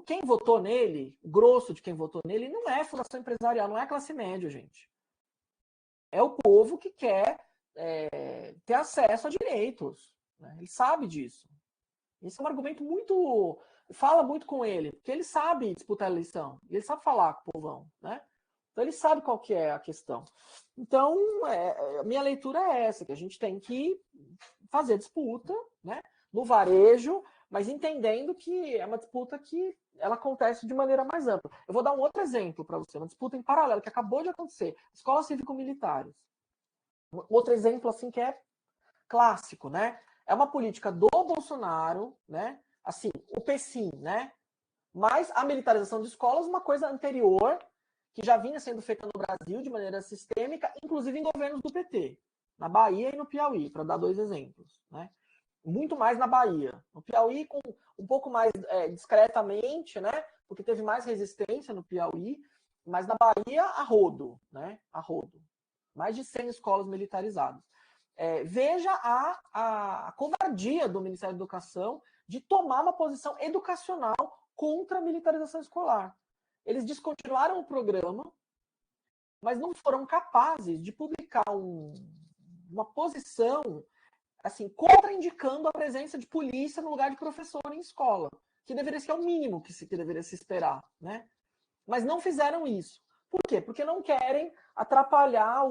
quem votou nele, o grosso de quem votou nele, não é fundação empresarial, não é classe média, gente. É o povo que quer ter acesso a direitos. Né? Ele sabe disso. Esse é um argumento muito... Fala muito com ele, porque ele sabe disputar a eleição. Ele sabe falar com o povão, né? Então ele sabe qual que é a questão. Então, a minha leitura é essa, que a gente tem que fazer disputa, né? No varejo, mas entendendo que é uma disputa que ela acontece de maneira mais ampla. Eu vou dar um outro exemplo para você, uma disputa em paralelo que acabou de acontecer. Escolas cívico-militares. Outro exemplo assim que é clássico, né? É uma política do Bolsonaro, né? Assim, o PSIM, né? Mas a militarização de escolas, uma coisa anterior, que já vinha sendo feita no Brasil de maneira sistêmica, inclusive em governos do PT, na Bahia e no Piauí, para dar dois exemplos, né? Muito mais na Bahia. No Piauí, com um pouco mais discretamente, né? Porque teve mais resistência no Piauí, mas na Bahia, a rodo, né? A rodo. Mais de 100 escolas militarizadas. Veja a covardia do Ministério da Educação de tomar uma posição educacional contra a militarização escolar. Eles descontinuaram o programa, mas não foram capazes de publicar uma posição assim, contraindicando a presença de polícia no lugar de professor em escola, que deveria ser o mínimo que deveria se esperar, né? Mas não fizeram isso. Por quê? Porque não querem atrapalhar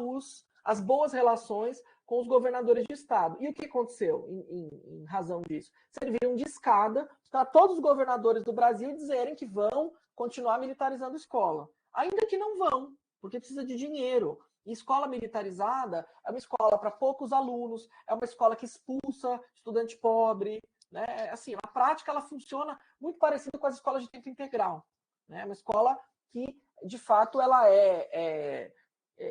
as boas relações com os governadores de estado. E o que aconteceu em razão disso? Serviram de escada para todos os governadores do Brasil dizerem que vão continuar militarizando a escola. Ainda que não vão, porque precisa de dinheiro. E escola militarizada é uma escola para poucos alunos, é uma escola que expulsa estudante pobre. Né? Assim, na prática, ela funciona muito parecido com as escolas de tempo integral. Né? É uma escola que, de fato, ela é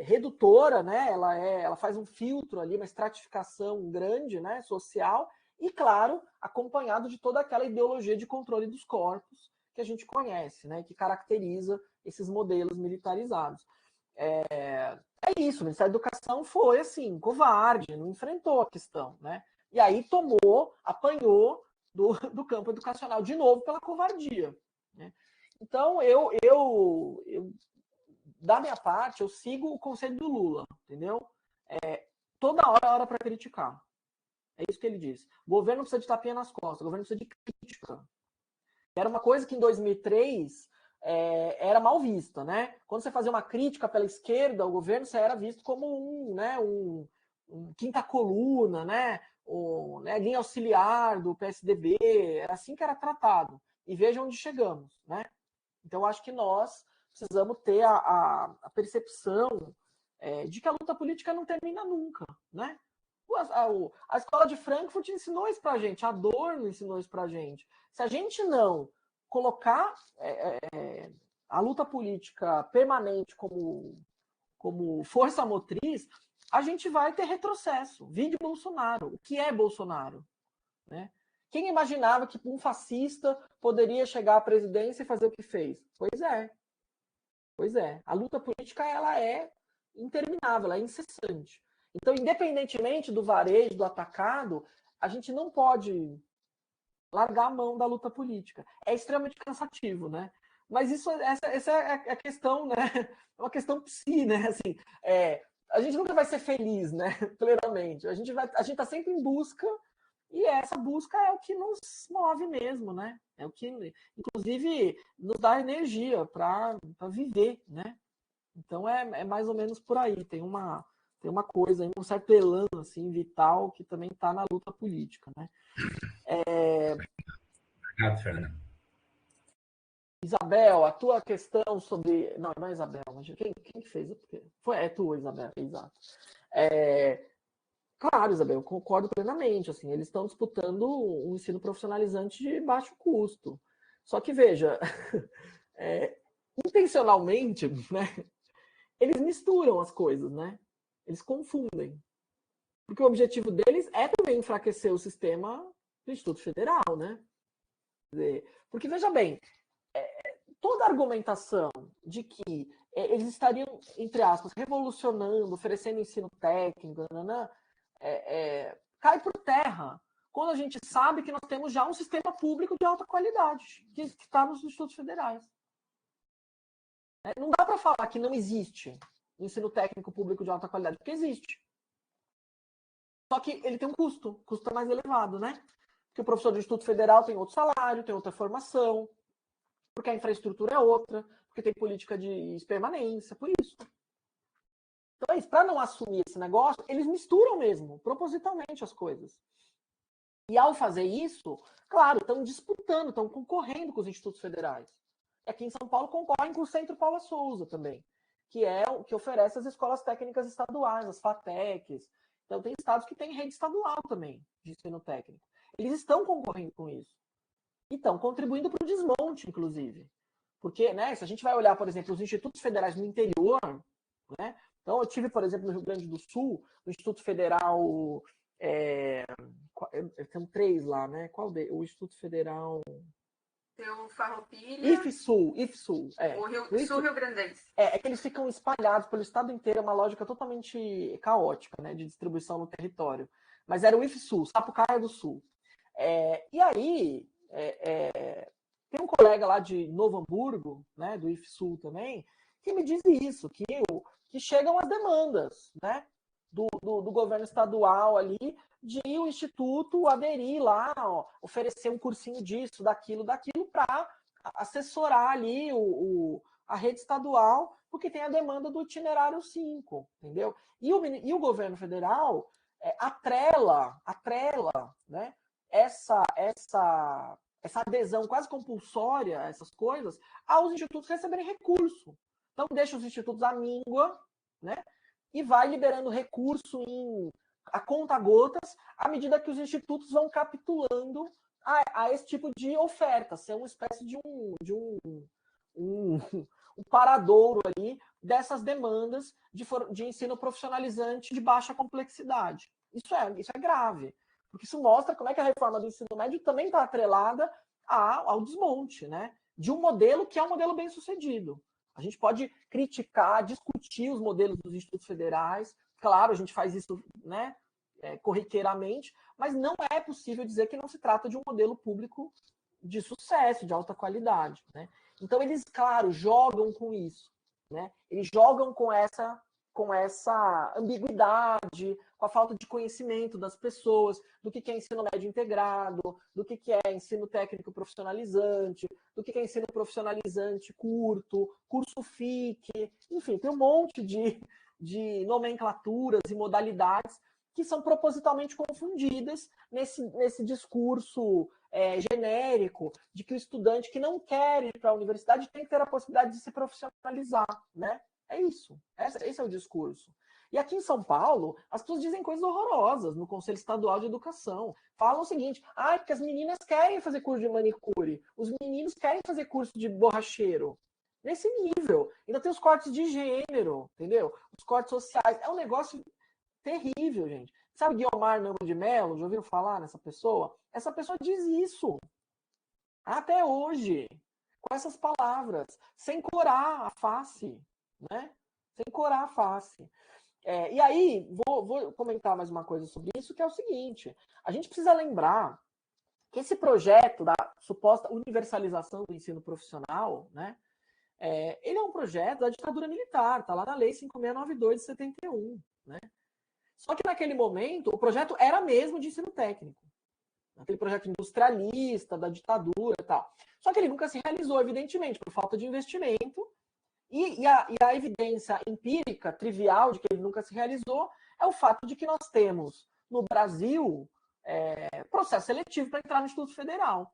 redutora, né? Ela faz um filtro ali, uma estratificação grande, né? Social, e, claro, acompanhado de toda aquela ideologia de controle dos corpos que a gente conhece, né? Que caracteriza esses modelos militarizados. É isso, o Ministério da Educação foi, assim, covarde, não enfrentou a questão, né? E aí apanhou do campo educacional de novo pela covardia, né? Então, da minha parte, eu sigo o conselho do Lula, entendeu? Toda hora é hora para criticar. É isso que ele diz. O governo precisa de tapinha nas costas, o governo precisa de crítica. Era uma coisa que em 2003 era mal vista, né? Quando você fazia uma crítica pela esquerda ao governo, você era visto como um quinta coluna, né? Linha auxiliar do PSDB, era assim que era tratado. E veja onde chegamos, né? Então, acho que nós precisamos ter a percepção de que a luta política não termina nunca, né? A escola de Frankfurt ensinou isso pra gente, a Adorno ensinou isso pra gente. Se a gente não colocar a luta política permanente como força motriz, a gente vai ter retrocesso. Vide Bolsonaro. O que é Bolsonaro? Né? Quem imaginava que um fascista poderia chegar à presidência e fazer o que fez? Pois é. Pois é. A luta política ela é interminável, ela é incessante. Então, independentemente do varejo, do atacado, a gente não pode largar a mão da luta política. É extremamente cansativo, né? Mas essa é a questão, né? É uma questão psi, né? Assim, a gente nunca vai ser feliz, né? Plenamente. A gente está sempre em busca, e essa busca é o que nos move mesmo, né? É o que, inclusive, nos dá energia para viver, né? Então é mais ou menos por aí. Tem uma coisa, um certo elan assim, vital que também está na luta política, né? Obrigado, Fernando. Isabel, a tua questão sobre... Não é Isabel, mas quem fez? É tu, Isabel, exato. Claro, Isabel, eu concordo plenamente. Assim, eles estão disputando um ensino profissionalizante de baixo custo. Só que, veja, intencionalmente, né, eles misturam as coisas, né? Eles confundem. Porque o objetivo deles é também enfraquecer o sistema do Instituto Federal, né? Porque, veja bem, toda a argumentação de que eles estariam, entre aspas, revolucionando, oferecendo ensino técnico, cai por terra quando a gente sabe que nós temos já um sistema público de alta qualidade que está nos institutos federais. Não dá para falar que não existe ensino técnico público de alta qualidade, porque existe. Só que ele tem um custo mais elevado, né? Porque o professor do Instituto Federal tem outro salário, tem outra formação, porque a infraestrutura é outra, porque tem política de permanência, por isso. Então é isso, para não assumir esse negócio, eles misturam mesmo, propositalmente as coisas. E ao fazer isso, claro, estão disputando, estão concorrendo com os institutos federais. E aqui em São Paulo concorrem com o Centro Paula Souza também, que é o que oferece as escolas técnicas estaduais, as FATECs. Então tem estados que têm rede estadual também de ensino técnico. Eles estão concorrendo com isso. E estão contribuindo para o desmonte, inclusive. Porque, né, se a gente vai olhar, por exemplo, os institutos federais no interior, né? Então, eu tive, por exemplo, no Rio Grande do Sul, no Instituto Federal... tem 3 lá, né? Qual deles? O Instituto Federal... Tem o Farroupilha... IFSUL. O Sul-Rio Grandense. É que eles ficam espalhados pelo estado inteiro, é uma lógica totalmente caótica, né? De distribuição no território. Mas era o IFSUL, Sapucaia do Sul. E aí... tem um colega lá de Novo Hamburgo, né, do IFSUL também, que me diz isso, que chegam as demandas, né, do governo estadual ali, de o Instituto aderir lá, oferecer um cursinho disso, daquilo, para assessorar ali a rede estadual, porque tem a demanda do itinerário 5, entendeu? E o governo federal atrela, né, essa adesão quase compulsória a essas coisas, aos institutos receberem recurso. Então, deixa os institutos à míngua, né? E vai liberando recurso a conta-gotas, à medida que os institutos vão capitulando a esse tipo de oferta, ser uma espécie de um paradouro ali dessas demandas de ensino profissionalizante de baixa complexidade. Isso é grave. Porque isso mostra como é que a reforma do ensino médio também está atrelada ao desmonte, né? De um modelo que é um modelo bem sucedido. A gente pode criticar, discutir os modelos dos institutos federais. Claro, a gente faz isso, né, corriqueiramente, mas não é possível dizer que não se trata de um modelo público de sucesso, de alta qualidade, né? Então, eles, claro, jogam com isso, né? Eles jogam com essa ambiguidade, com a falta de conhecimento das pessoas, do que é ensino médio integrado, do que é ensino técnico profissionalizante, do que é ensino profissionalizante curto, curso FIC, enfim, tem um monte de nomenclaturas e modalidades que são propositalmente confundidas nesse discurso genérico de que o estudante que não quer ir para a universidade tem que ter a possibilidade de se profissionalizar, né? É isso. Esse é o discurso. E aqui em São Paulo, as pessoas dizem coisas horrorosas no Conselho Estadual de Educação. Falam o seguinte, porque as meninas querem fazer curso de manicure, os meninos querem fazer curso de borracheiro. Nesse nível. Ainda tem os cortes de gênero, entendeu? Os cortes sociais. É um negócio terrível, gente. Sabe Guiomar Namo de Mello? Já ouviram falar nessa pessoa? Essa pessoa diz isso. Até hoje. Com essas palavras. Sem corar a face. Né? Sem corar a face. E aí, vou comentar mais uma coisa sobre isso, que é o seguinte. A gente precisa lembrar que esse projeto da suposta universalização do ensino profissional, né? Ele é um projeto da ditadura militar. Está lá na Lei 5692 de 71. Né? Só que naquele momento, o projeto era mesmo de ensino técnico. Aquele projeto industrialista, da ditadura e tal. Só que ele nunca se realizou, evidentemente, por falta de investimento. E a evidência empírica, trivial, de que ele nunca se realizou, é o fato de que nós temos, no Brasil, processo seletivo para entrar no Instituto Federal.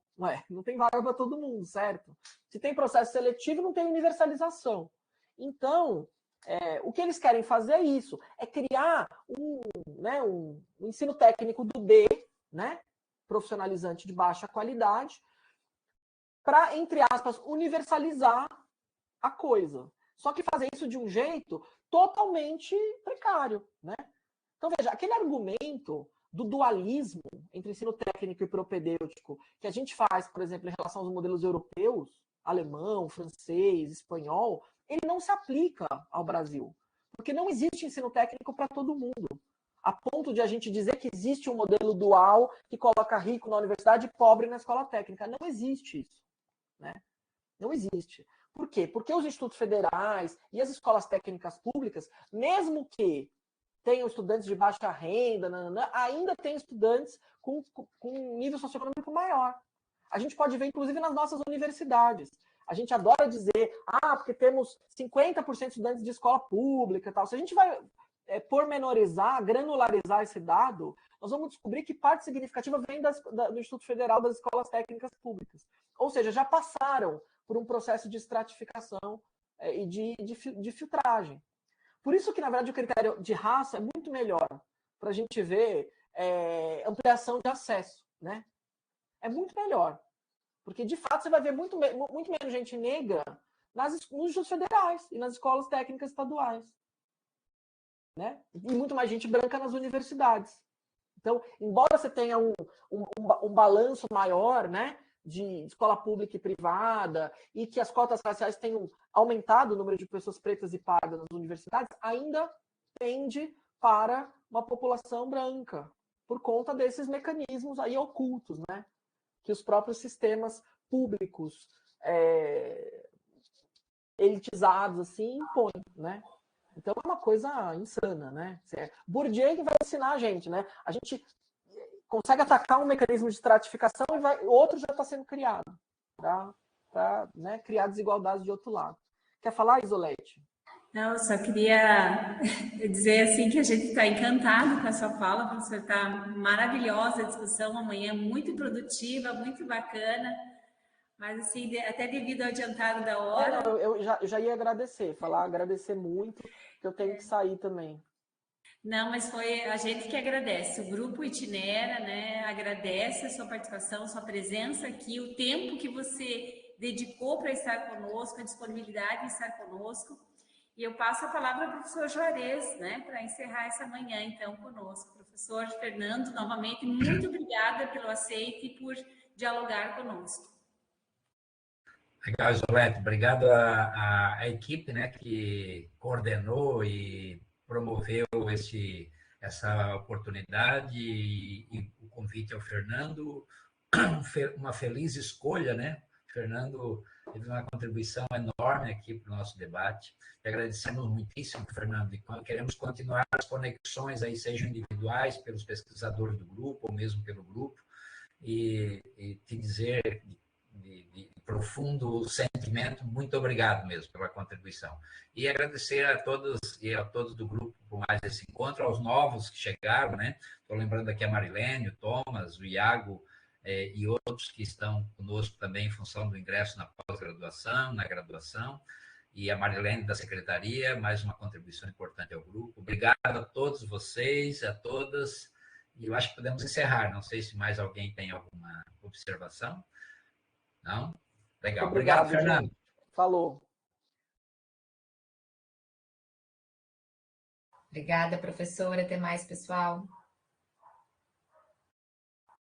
Não tem vaga para todo mundo, certo? Se tem processo seletivo, não tem universalização. Então, o que eles querem fazer é isso, é criar um ensino técnico do D, né, profissionalizante de baixa qualidade, para, entre aspas, universalizar a coisa. Só que fazer isso de um jeito totalmente precário. Né? Então, veja, aquele argumento do dualismo entre ensino técnico e propedêutico que a gente faz, por exemplo, em relação aos modelos europeus, alemão, francês, espanhol, ele não se aplica ao Brasil. Porque não existe ensino técnico para todo mundo. A ponto de a gente dizer que existe um modelo dual que coloca rico na universidade e pobre na escola técnica. Não existe isso. Né? Não existe. Por quê? Porque os institutos federais e as escolas técnicas públicas, mesmo que tenham estudantes de baixa renda, ainda tem estudantes com um nível socioeconômico maior. A gente pode ver, inclusive, nas nossas universidades. A gente adora dizer, porque temos 50% de estudantes de escola pública e tal. Se a gente vai pormenorizar, granularizar esse dado, nós vamos descobrir que parte significativa vem do Instituto Federal das Escolas Técnicas Públicas. Ou seja, já passaram por um processo de estratificação e de filtragem. Por isso que, na verdade, o critério de raça é muito melhor para a gente ver ampliação de acesso. Né? É muito melhor. Porque, de fato, você vai ver muito menos gente negra nos institutos federais e nas escolas técnicas estaduais. Né? E muito mais gente branca nas universidades. Então, embora você tenha um balanço maior, né, de escola pública e privada, e que as cotas raciais tenham aumentado o número de pessoas pretas e pardas nas universidades, ainda tende para uma população branca, por conta desses mecanismos aí ocultos, né, que os próprios sistemas públicos elitizados assim impõem, né? Então é uma coisa insana, né? Bourdieu que vai ensinar a gente, né? A gente consegue atacar um mecanismo de estratificação e outro já está sendo criado para criar desigualdades de outro lado. Quer falar, Isolete? Não, eu só queria dizer assim que a gente está encantado com a sua fala, professor, está maravilhosa a discussão amanhã, muito produtiva, muito bacana, mas assim, até devido ao adiantado da hora... Eu já ia agradecer muito, que eu tenho que sair também. Não, mas foi a gente que agradece, o Grupo Itinera, né, agradece a sua participação, sua presença aqui, o tempo que você dedicou para estar conosco, a disponibilidade de estar conosco. E eu passo a palavra ao professor Juarez, né, para encerrar essa manhã, então, conosco. Professor Fernando, novamente, muito obrigada pelo aceite e por dialogar conosco. Legal, Isolete. Obrigado à equipe, né, que coordenou e promoveu essa oportunidade e o convite ao Fernando. Uma feliz escolha, né? Fernando teve uma contribuição enorme aqui para o nosso debate. E agradecemos muitíssimo, Fernando, e queremos continuar as conexões aí, sejam individuais, pelos pesquisadores do grupo, ou mesmo pelo grupo, e te dizer de profundo sentimento, muito obrigado mesmo pela contribuição. E agradecer a todos e a todos do grupo por mais esse encontro, aos novos que chegaram, né? Estou lembrando aqui a Marilene, o Thomas, o Iago, e outros que estão conosco também em função do ingresso na pós-graduação, na graduação, e a Marilene da Secretaria, mais uma contribuição importante ao grupo. Obrigado a todos vocês, a todas, e eu acho que podemos encerrar. Não sei se mais alguém tem alguma observação. Não? Legal. Obrigado, Fernando. Gente. Falou. Obrigada, professora. Até mais, pessoal.